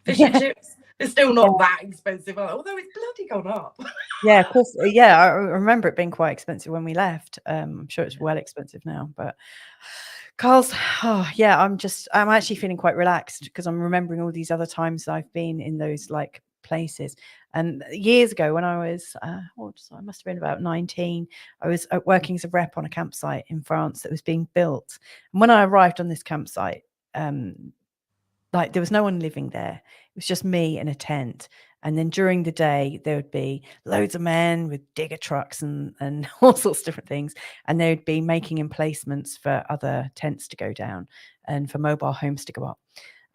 fish and chips is still not that expensive, although it's bloody gone up. Yeah, of course. Yeah, I remember it being quite expensive when we left. I'm sure it's well expensive now, but Carl's, I'm actually feeling quite relaxed because I'm remembering all these other times I've been in those like places. And years ago when I was, I must have been about 19, I was working as a rep on a campsite in France that was being built. And when I arrived on this campsite, like there was no one living there. It was just me in a tent. And then during the day, there would be loads of men with digger trucks and all sorts of different things. And they would be making emplacements for other tents to go down and for mobile homes to go up.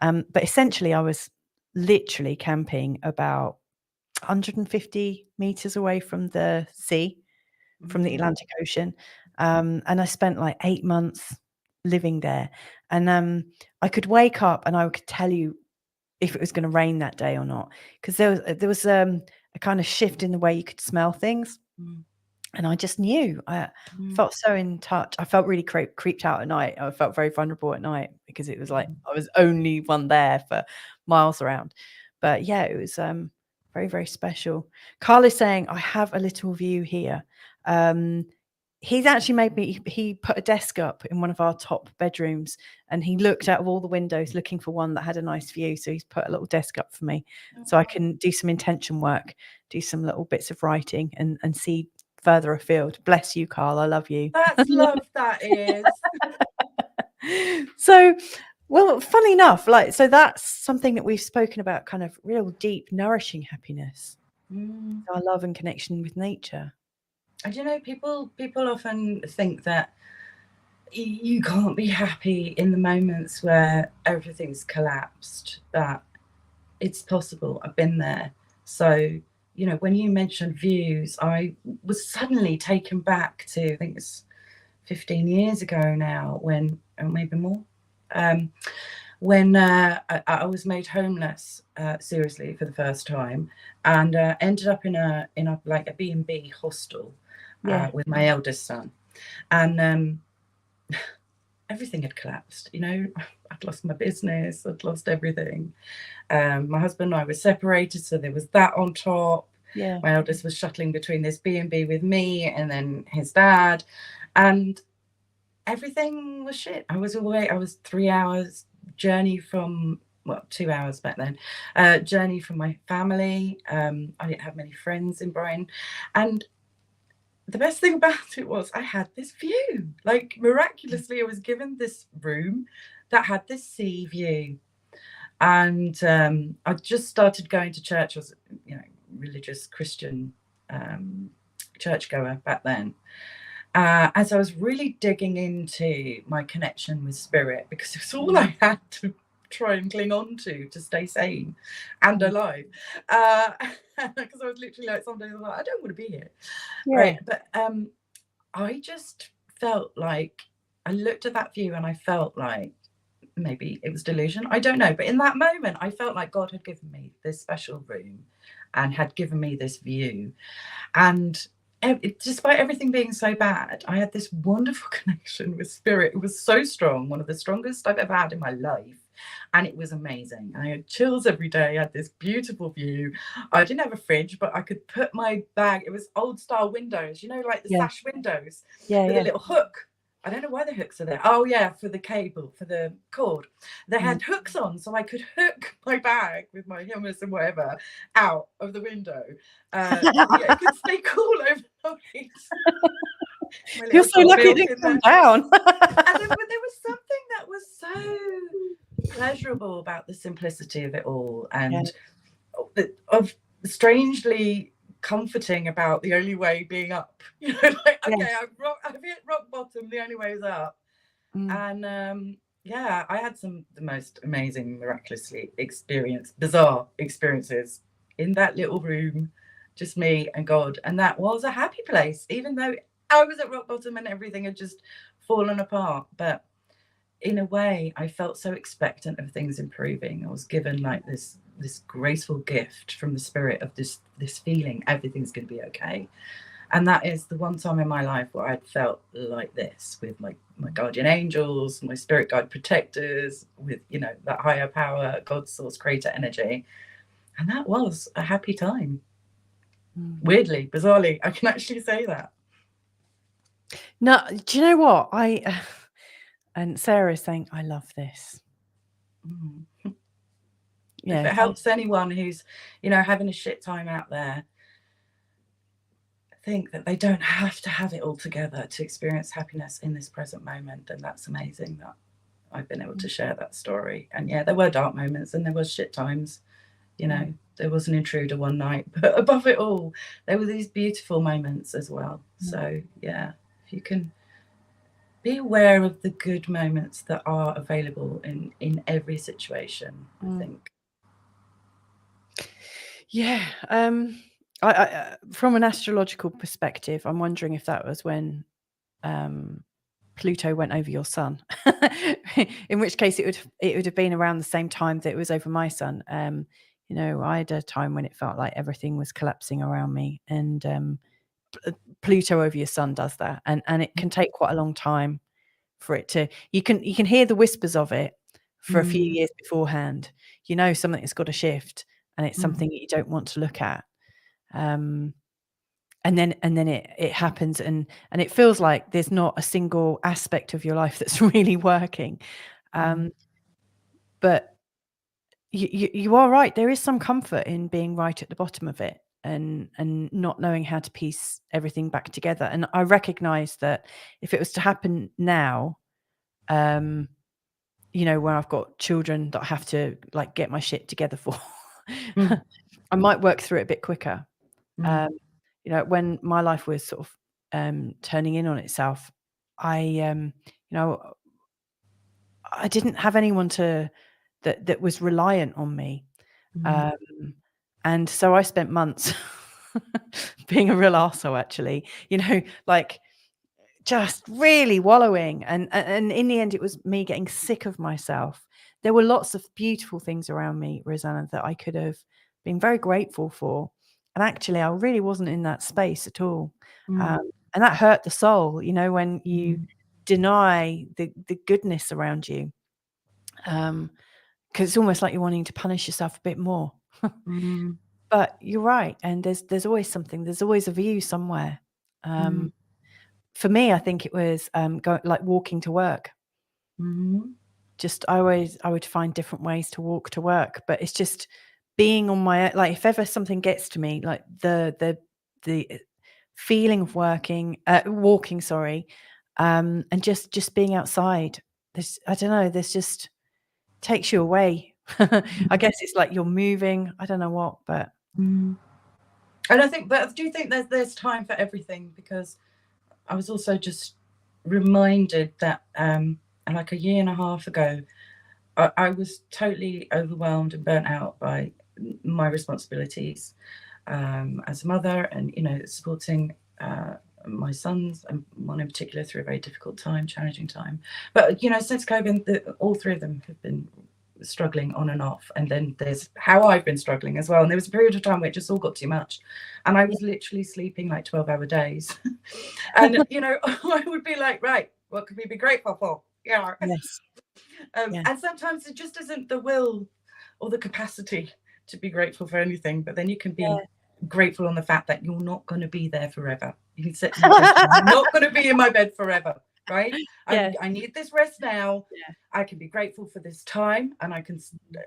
But essentially, I was literally camping about 150 meters away from the sea, from the Atlantic Ocean. And I spent like 8 months living there. And I could wake up and I could tell you if it was going to rain that day or not, because there was a kind of shift in the way you could smell things. And I just knew. I felt so in touch. I felt really creeped out at night. I felt very vulnerable at night because it was like I was only one there for miles around. But yeah, it was very, very special. Carl is saying, I have a little view here. He's actually he put a desk up in one of our top bedrooms and he looked out of all the windows looking for one that had a nice view. So he's put a little desk up for me so I can do some intention work, do some little bits of writing and see further afield. Bless you, Carl. I love you. That's love, that is. So Well, funny enough, like, so that's something that we've spoken about, kind of real deep, nourishing happiness, our love and connection with nature. And you know, people often think that you can't be happy in the moments where everything's collapsed, but it's possible. I've been there. So, you know, when you mentioned views, I was suddenly taken back to, I think it's 15 years ago now, when, or maybe more, when I was made homeless, seriously, for the first time, and ended up in a like a B&B hostel with my eldest son, and everything had collapsed. You know, I'd lost my business, I'd lost everything. My husband and I were separated, so there was that on top. Yeah. My eldest was shuttling between this B&B with me and then his dad, and everything was shit. I was away. I was 3 hours journey from, well, 2 hours back then, journey from my family. I didn't have many friends in Brighton, and the best thing about it was I had this view. Like, miraculously, I was given this room that had this sea view. And I just started going to church. I was, you know, religious Christian churchgoer back then. As I was really digging into my connection with spirit, because it was all I had to try and cling on to stay sane and alive. Because I was literally like, some days I was like, I don't want to be here. Yeah. Right. But I just felt like, I looked at that view and I felt like, maybe it was delusion, I don't know, but in that moment I felt like God had given me this special room and had given me this view, and despite everything being so bad, I had this wonderful connection with spirit. It was so strong, one of the strongest I've ever had in my life, and it was amazing. I had chills every day. I had this beautiful view. I didn't have a fridge, but I could put my bag, it was old style windows, you know, like the sash windows with a little hook. I don't know why the hooks are there. Oh yeah, for the cable, for the cord. They had hooks on, so I could hook my bag with my hummus and whatever out of the window. Yeah, it could stay cool overnight. You're so lucky it didn't come down. And there was something that was so pleasurable about the simplicity of it all, and of strangely comforting about the only way being up. You know, like, okay, I've hit rock bottom, the only way is up. And yeah, I had the most amazing, miraculously bizarre experiences in that little room, just me and God, and that was a happy place, even though I was at rock bottom and everything had just fallen apart. But in a way, I felt so expectant of things improving. I was given like this graceful gift from the spirit of this feeling everything's going to be okay. And that is the one time in my life where I'd felt like this, with my guardian angels, my spirit guide protectors, with, you know, that higher power, God, source, creator energy. And that was a happy time. Weirdly, bizarrely, I can actually say that. No, do you know what? And Sarah's saying, I love this. Yeah. If it helps anyone who's, you know, having a shit time out there, think that they don't have to have it all together to experience happiness in this present moment, then that's amazing that I've been able to share that story. And yeah, there were dark moments and there was shit times, you know. There was an intruder one night, but above it all, there were these beautiful moments as well. So yeah, if you can be aware of the good moments that are available in every situation, I think. Yeah. I from an astrological perspective, I'm wondering if that was when Pluto went over your sun, in which case it would have been around the same time that it was over my sun. You know, I had a time when it felt like everything was collapsing around me, and Pluto over your sun does that, and it can take quite a long time for it to. You can hear the whispers of it for a few years beforehand. You know, something has got to shift, and it's something that you don't want to look at. And then it happens, and it feels like there's not a single aspect of your life that's really working. But you are right. There is some comfort in being right at the bottom of it, and not knowing how to piece everything back together. And I recognize that if it was to happen now, you when I've got children that I have to like get my shit together for, I might work through it a bit quicker. When my life was sort of turning in on itself, I didn't have anyone that was reliant on me. And so I spent months being a real arsehole, actually, like just really wallowing. And in the end, it was me getting sick of myself. There were lots of beautiful things around me, Rosanna, that I could have been very grateful for. And actually, I really wasn't in that space at all. And that hurt the soul, when you deny the goodness around you. Because it's almost like you're wanting to punish yourself a bit more. But you're right. And there's always something. There's always a view somewhere. For me, I think it was like walking to work. Just I would find different ways to walk to work. But it's just being on my, like, if ever something gets to me, like the feeling of walking, and just being outside. I don't know, there's just takes you away. I guess it's like you're moving. I don't know what, but and I think, but I do think there's time for everything, because I was also just reminded that like a year and a half ago, I was totally overwhelmed and burnt out by my responsibilities as a mother, and supporting my sons, and one in particular through a very difficult time, challenging time. But since COVID, all three of them have been struggling on and off, and then there's how I've been struggling as well. And there was a period of time where it just all got too much, and I was literally sleeping like 12-hour days. And I would be like, right, what could we be grateful for? Yes. And sometimes it just isn't the will or the capacity to be grateful for anything, but then you can be grateful on the fact that you're not going to be there forever. You can sit in I'm not going to be in my bed forever, right? I need this rest now. I can be grateful for this time, and I can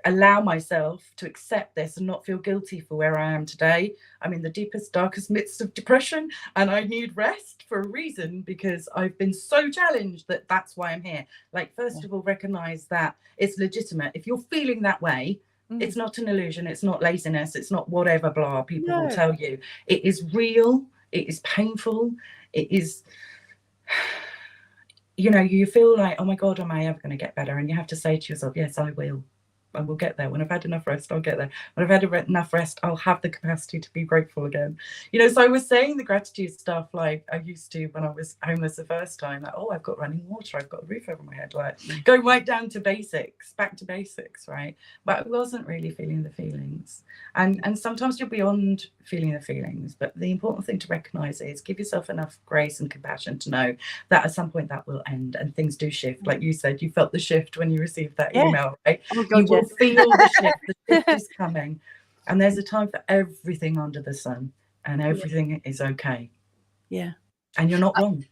allow myself to accept this and not feel guilty for where I am today. I'm in the deepest, darkest midst of depression, and I need rest for a reason, because I've been so challenged that's why I'm here. Like, first of all, recognize that it's legitimate. If you're feeling that way, it's not an illusion. It's not laziness. It's not whatever blah people will tell you. It is real. It is painful. It is, you feel like, oh my God, am I ever going to get better? And you have to say to yourself, yes, I will. I will get there. When I've had enough rest, I'll get there. When I've had enough rest, I'll have the capacity to be grateful again. So I was saying the gratitude stuff like I used to when I was homeless the first time. Like, oh, I've got running water. I've got a roof over my head. Like, going right down to basics, back to basics, right? But I wasn't really feeling the feelings. And sometimes you're beyond feeling the feelings. But the important thing to recognize is give yourself enough grace and compassion to know that at some point that will end and things do shift. Like you said, you felt the shift when you received that email, right? Oh God, you will feel the shift. The shift is coming, and there's a time for everything under the sun, and everything is okay. And you're not wrong.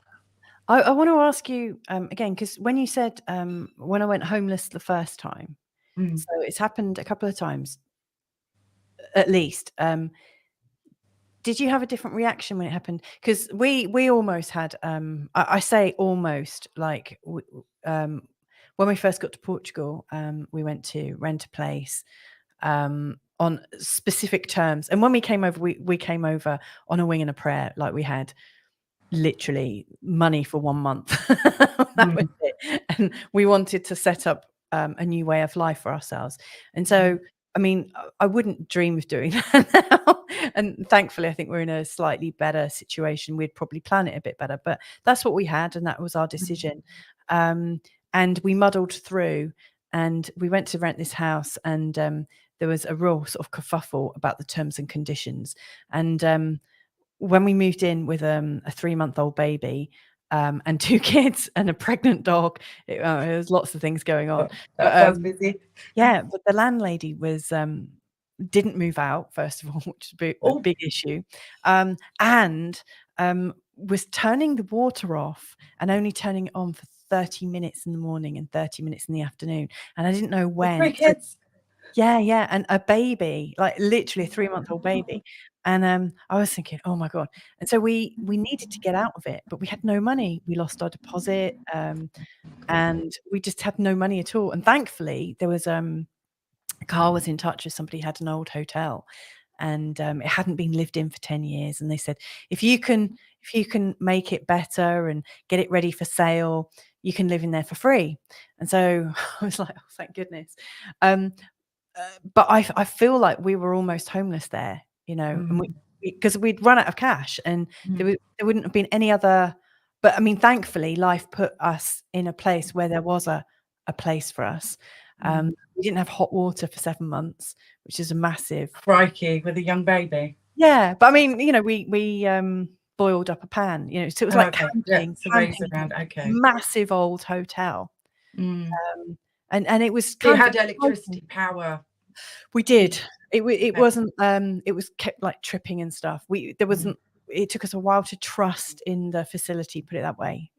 I want to ask you again, because when you said when I went homeless the first time, so it's happened a couple of times at least. Did you have a different reaction when it happened? Because we almost had I say almost, like when we first got to Portugal, we went to rent a place on specific terms. And when we came over, we came over on a wing and a prayer. Like, we had literally money for 1 month. That was it. And we wanted to set up a new way of life for ourselves. And so, I mean, I wouldn't dream of doing that now. And thankfully, I think we're in a slightly better situation. We'd probably plan it a bit better, but that's what we had, and that was our decision. And we muddled through, and we went to rent this house, and there was a real sort of kerfuffle about the terms and conditions. And when we moved in with a 3-month-old baby and 2 kids and a pregnant dog, there was lots of things going on. That was busy. Yeah, but the landlady was didn't move out, first of all, which is a big issue, and was turning the water off and only turning it on for 30 minutes in the morning and 30 minutes in the afternoon. And I didn't know when. 3 kids. Yeah. And a baby, like literally a 3-month-old baby. And I was thinking, oh my God. And so we needed to get out of it, but we had no money. We lost our deposit, and we just had no money at all. And thankfully there was Carl was in touch with somebody who had an old hotel, and it hadn't been lived in for 10 years. And they said, if you can make it better and get it ready for sale, you can live in there for free. And so I was like, oh, thank goodness. But I feel like we were almost homeless there, you know, and because we'd run out of cash, and there wouldn't have been any other. But I mean, thankfully, life put us in a place where there was a place for us. We didn't have hot water for 7 months, which is a massive. Crikey, with a young baby. Yeah, but I mean, you know, we boiled up a pan, you know, so it was like camping, around. Okay. Massive old hotel, and it was. So you had electricity power. We did. It wasn't. It was kept like tripping and stuff. There wasn't. It took us a while to trust in the facility. Put it that way.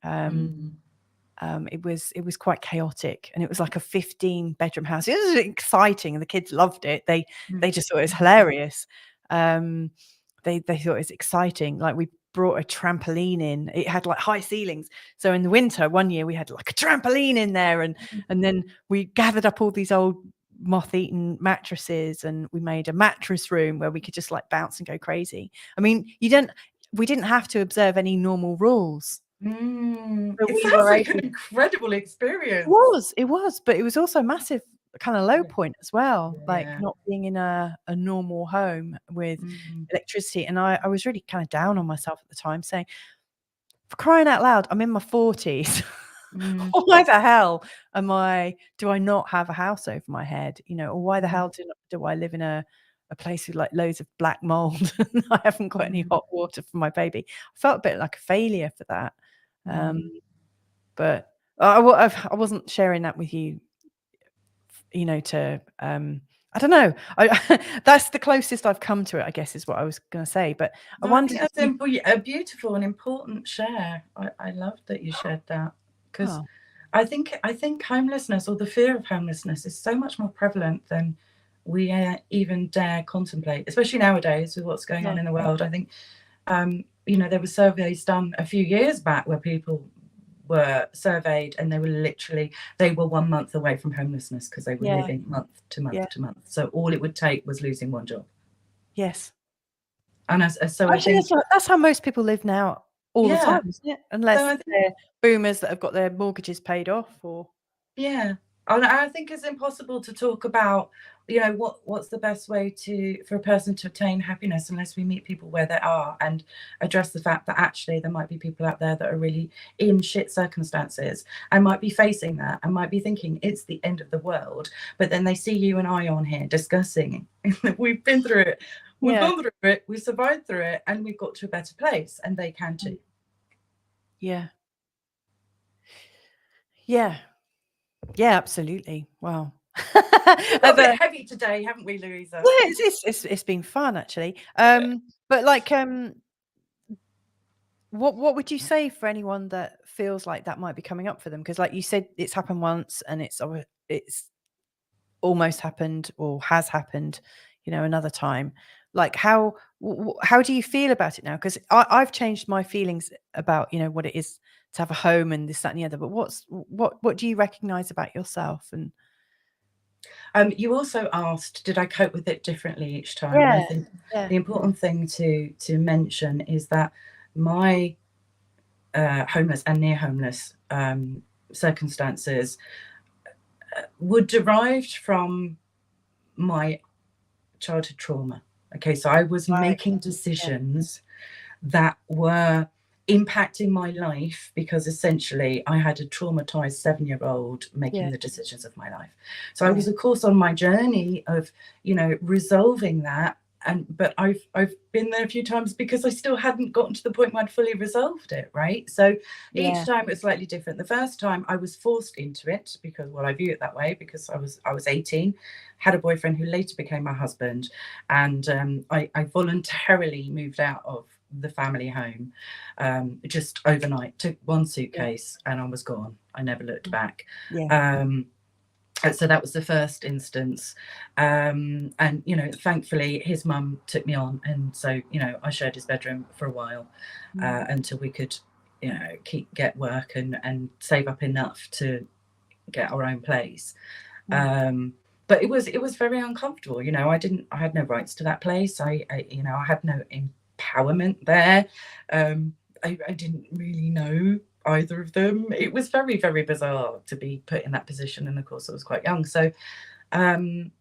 It was quite chaotic, and it was like a 15-bedroom house. It was exciting, and the kids loved it. They just thought it was hilarious. They thought it was exciting. Like, we brought a trampoline in. It had like high ceilings. So in the winter, one year we had like a trampoline in there, and then we gathered up all these old moth-eaten mattresses, and we made a mattress room where we could just like bounce and go crazy. I mean, we didn't have to observe any normal rules. It sounds like an incredible experience. It was, but it was also a massive kind of low point as well, like not being in a normal home with electricity. And I was really kind of down on myself at the time, saying, for crying out loud, I'm in my 40s. Why the hell do I not have a house over my head, you know, or why the hell do I live in a place with like loads of black mold and I haven't got any hot water for my baby? I felt a bit like a failure for that. But I wasn't sharing that with you, you know, to I don't know. That's the closest I've come to it, I guess, is what I was going to say. But I wonder. That's a beautiful and important share. I loved that you shared that, because I think homelessness, or the fear of homelessness, is so much more prevalent than we even dare contemplate, especially nowadays with what's going on in the world. I think, you know, there were surveys done a few years back where people were surveyed, and they were 1 month away from homelessness because they were living month to month to month. So all it would take was losing one job. Yes. And so I think that's how most people live now all the time, isn't it? Unless they're boomers that have got their mortgages paid off, or and I think it's impossible to talk about, you know, what's the best way for a person to obtain happiness unless we meet people where they are and address the fact that actually there might be people out there that are really in shit circumstances and might be facing that and might be thinking it's the end of the world, but then they see you and I on here discussing we've been through it, we've gone through it, we've survived through it, and we've got to a better place, and they can too. Yeah, absolutely. Wow. We've got a bit heavy today, haven't we, Louisa? Yeah, it's been fun, actually. But like, what would you say for anyone that feels like that might be coming up for them? Because like you said, it's happened once, and it's almost happened, or has happened, you know, another time. Like, how do you feel about it now? Because I've changed my feelings about, you know, what it is to have a home and this, that, and the other. But what do you recognize about yourself? And you also asked, did I cope with it differently each time? Yeah, I think the important thing to mention is that my homeless and near homeless circumstances were derived from my childhood trauma. Okay, so I was making decisions that were impacting my life because essentially I had a traumatized 7-year-old making the decisions of my life. So I was, of course, on my journey of, you know, resolving that. But I've been there a few times because I still hadn't gotten to the point where I'd fully resolved it, right? So each time it was slightly different. The first time I was forced into it because, well, I view it that way because I was 18, had a boyfriend who later became my husband, and I voluntarily moved out of the family home just overnight, took one suitcase and I was gone. I never looked back. And so that was the first instance. And, you know, thankfully his mum took me on. And so, you know, I shared his bedroom for a while until we could, you know, get work and save up enough to get our own place. But it was very uncomfortable. You know, I had no rights to that place. I you know, I had no empowerment there. I didn't really know either of them. It was very, very bizarre to be put in that position, and of course I was quite young. So and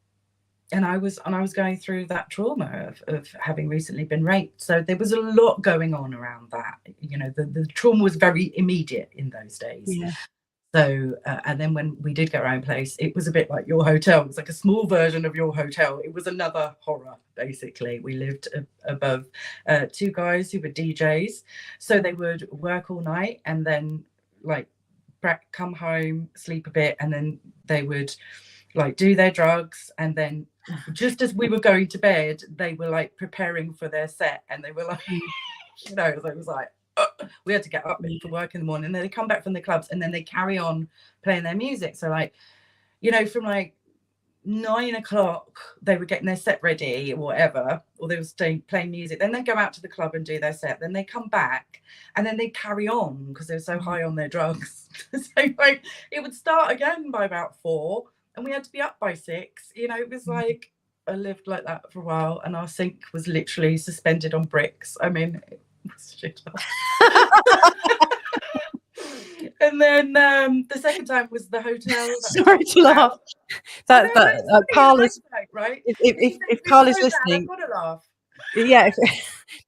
I was going through that trauma of having recently been raped. So there was a lot going on around that. You know, the trauma was very immediate in those days. So and then when we did get our own place, it was a bit like your hotel. It was like a small version of your hotel. It was another horror, basically. We lived above two guys who were DJs. So they would work all night and then like come home, sleep a bit, and then they would like do their drugs. And then just as we were going to bed, they were like preparing for their set, and they were like, you know, it was like, we had to get up for work in the morning, and then they come back from the clubs and then they carry on playing their music. So like, you know, from like 9 o'clock they were getting their set ready or whatever, or they were staying playing music, then they go out to the club and do their set, then they come back and then they carry on because they're so high on their drugs. So like it would start again by about 4 and we had to be up by 6. You know, it was like I lived like that for a while, and our sink was literally suspended on bricks. I mean, shit. And then the second time was the hotel. Sorry to laugh. Carl is right. If Carl is listening, I've got to laugh. Yeah.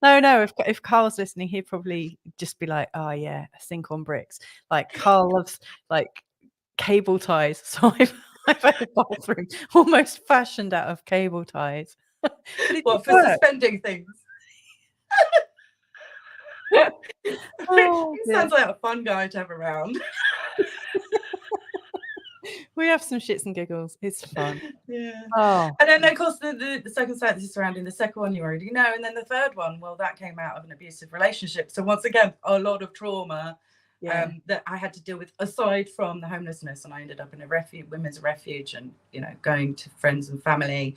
If Carl's listening, he'd probably just be like, "Oh yeah, a sink on bricks." Like Carl loves like cable ties, so I've had a bathroom almost fashioned out of cable ties. What, for suspending things? He sounds like a fun guy to have around. We have some shits and giggles. It's fun. Yeah. Oh. And then of course the circumstances surrounding the second one you already know, and then the third one, well, that came out of an abusive relationship. So once again, a lot of trauma that I had to deal with aside from the homelessness, and I ended up in a women's refuge, and you know, going to friends and family.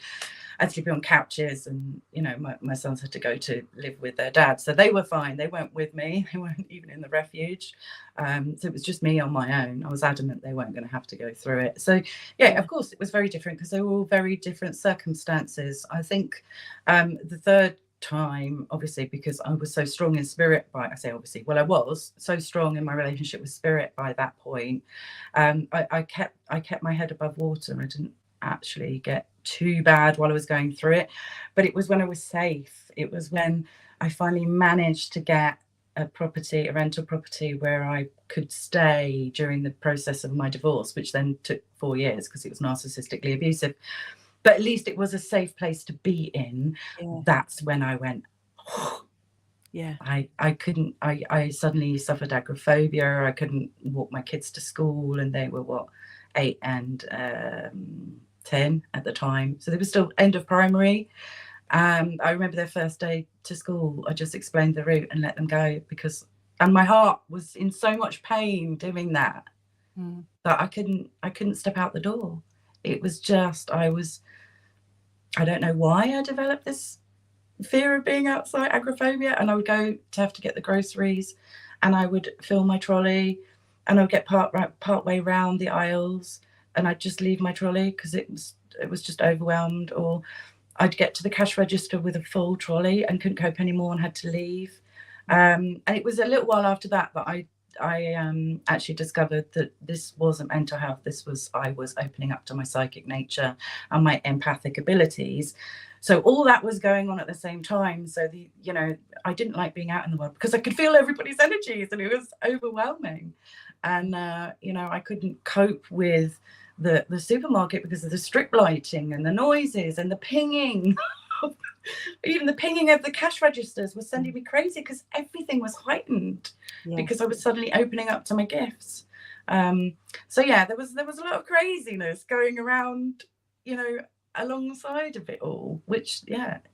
I'd sleep on couches, and you know, my sons had to go to live with their dad, so they were fine. They weren't with me. They weren't even in the refuge. So it was just me on my own. I was adamant they weren't going to have to go through it. So yeah, of course it was very different because they were all very different circumstances. I think the third time, obviously, because I was so strong in spirit I was so strong in my relationship with spirit by that point. I kept my head above water. I didn't actually get too bad while I was going through it, but it was when I was safe. It was when I finally managed to get a rental property where I could stay during the process of my divorce, which then took 4 years because it was narcissistically abusive. But at least it was a safe place to be in. That's when I went, I suddenly suffered agoraphobia. I couldn't walk my kids to school, and they were 8 and 10 at the time. So they were still end of primary. I remember their first day to school. I just explained the route and let them go and my heart was in so much pain doing that that I couldn't step out the door. It was just, I don't know why I developed this fear of being outside, agoraphobia, and I would go to have to get the groceries, and I would fill my trolley, and I would get part way round the aisles, and I'd just leave my trolley because it was just overwhelmed, or I'd get to the cash register with a full trolley and couldn't cope anymore and had to leave. And it was a little while after that I actually discovered that this wasn't mental health. I was opening up to my psychic nature and my empathic abilities. So all that was going on at the same time. So I didn't like being out in the world because I could feel everybody's energies, and it was overwhelming. And I couldn't cope with the supermarket because of the strip lighting and the noises and the pinging. Even the pinging of the cash registers was sending me crazy because everything was heightened because I was suddenly opening up to my gifts. So yeah, there was a lot of craziness going around, alongside of it all, which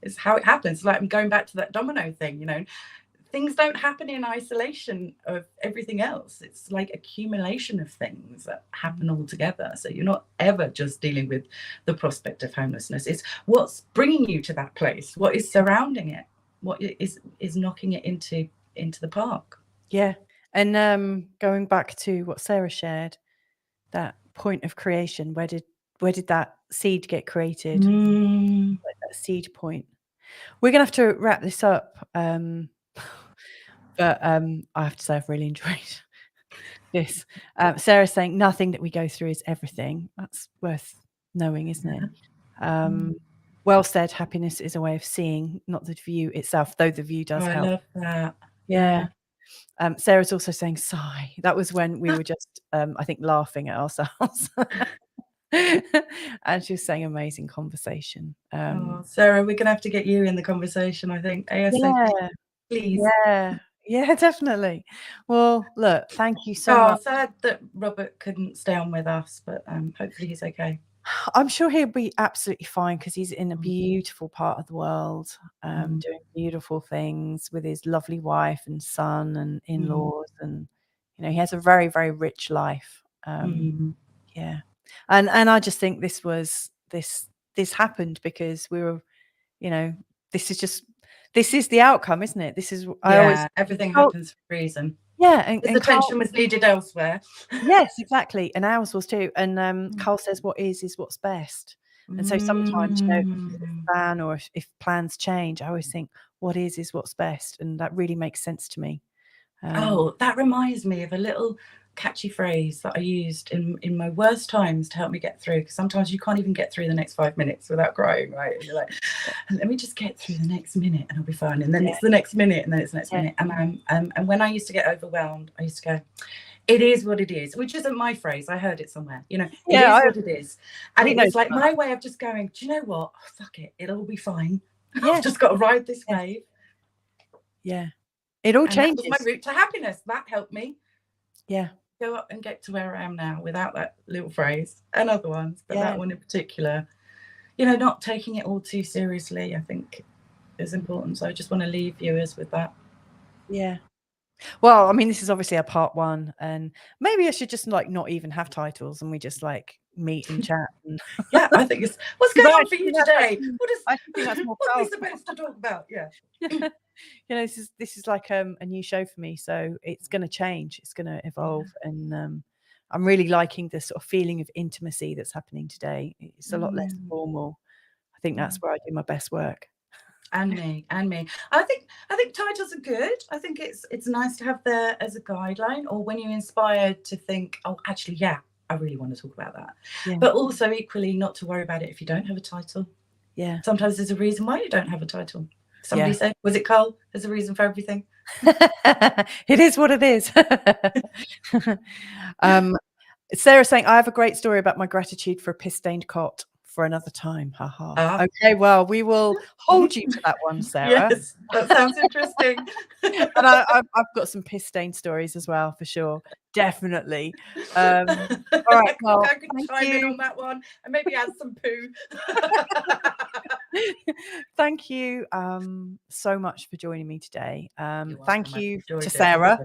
is how it happens. Like I'm going back to that domino thing, things don't happen in isolation of everything else. It's like accumulation of things that happen all together. So you're not ever just dealing with the prospect of homelessness. It's what's bringing you to that place, what is surrounding it, what is knocking it into the park. Yeah. And going back to what Sarah shared, that point of creation, where did that seed get created? Like that seed point. We're gonna have to wrap this up. But I have to say I've really enjoyed this. Sarah's saying nothing that we go through is everything. That's worth knowing, isn't it? Well said. Happiness is a way of seeing, not the view itself, though the view does help. I love that. Yeah. Sarah's also saying sigh. That was when we were just, I think, laughing at ourselves. And she was saying amazing conversation. Sarah, we're gonna have to get you in the conversation, I think. ASAP, please. Yeah, definitely. Well, look, thank you so much. Sad that Robert couldn't stay on with us, but hopefully he's okay. I'm sure he'll be absolutely fine because he's in a beautiful part of the world, doing beautiful things with his lovely wife and son and in-laws, and he has a very, very rich life. Yeah, and I just think this happened because we were, this is the outcome, isn't it? This is everything happens for a reason. Yeah, and attention was needed elsewhere. Yes, exactly, and ours was too. And Carl says, "What is what's best." And so sometimes, plan or if plans change, I always think, "What is what's best," and that really makes sense to me. That reminds me of a little catchy phrase that I used in my worst times to help me get through, because sometimes you can't even get through the next 5 minutes without crying, right? And you're like, let me just get through the next minute and I'll be fine, and then it's the next minute, and then it's the next minute. And when I used to get overwhelmed, I used to go, it is what it is, which isn't my phrase, I heard it somewhere, it is what it is. And it was like my way of just going, do you know what, fuck it, it'll all be fine. I've just got to ride this wave. It all changes. That was my route to happiness. That helped me go up and get to where I am now without that little phrase, and other ones, but that one in particular, not taking it all too seriously, I think is important. So I just want to leave viewers with that. Well, I mean, this is obviously a part one, and maybe I should just not even have titles, and we just meet and chat. And I think it's what's going on for you today. I think that's more what are we supposed to talk about? This is like a new show for me, so it's going to change, it's going to evolve, and I'm really liking the sort of feeling of intimacy that's happening today. It's a lot less formal. I think that's where I do my best work. And me. I think titles are good. I think it's nice to have there as a guideline, or when you're inspired to think, oh, actually, I really want to talk about that. But also equally not to worry about it if you don't have a title. Sometimes there's a reason why you don't have a title. Somebody said, was it Carl? There's a reason for everything. It is what it is. Sarah's saying, I have a great story about my gratitude for a piss-stained cot for another time. Okay, well, we will hold you to that one, Sarah. Yes, that sounds interesting. And I've got some piss-stained stories as well, for sure. Definitely. All right, well, I could chime in on that one and maybe add some poo. Thank you so much for joining me today. Thank you to Sarah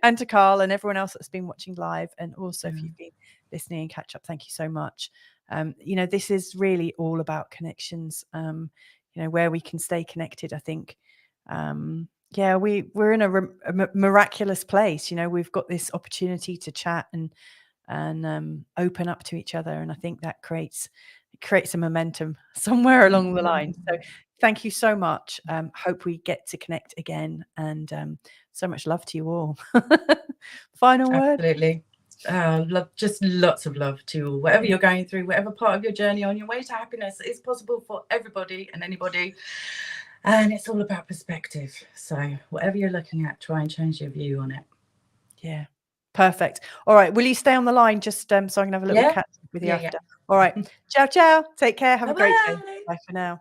and to Carl and everyone else that's been watching live, and also if you've been listening and catch up, thank you so much. This is really all about connections, where we can stay connected. I think we're in a miraculous place. We've got this opportunity to chat and open up to each other, and I think that creates a momentum somewhere along the line. So thank you so much. Hope we get to connect again, and so much love to you all. Final word. Absolutely. Love, just lots of love to you. Whatever you're going through, whatever part of your journey on your way to happiness, is possible for everybody and anybody, and it's all about perspective. So whatever you're looking at, try and change your view on it. Perfect. All right, will you stay on the line just so I can have a little catch up with you after? All right, ciao, take care, have a great day. Bye for now.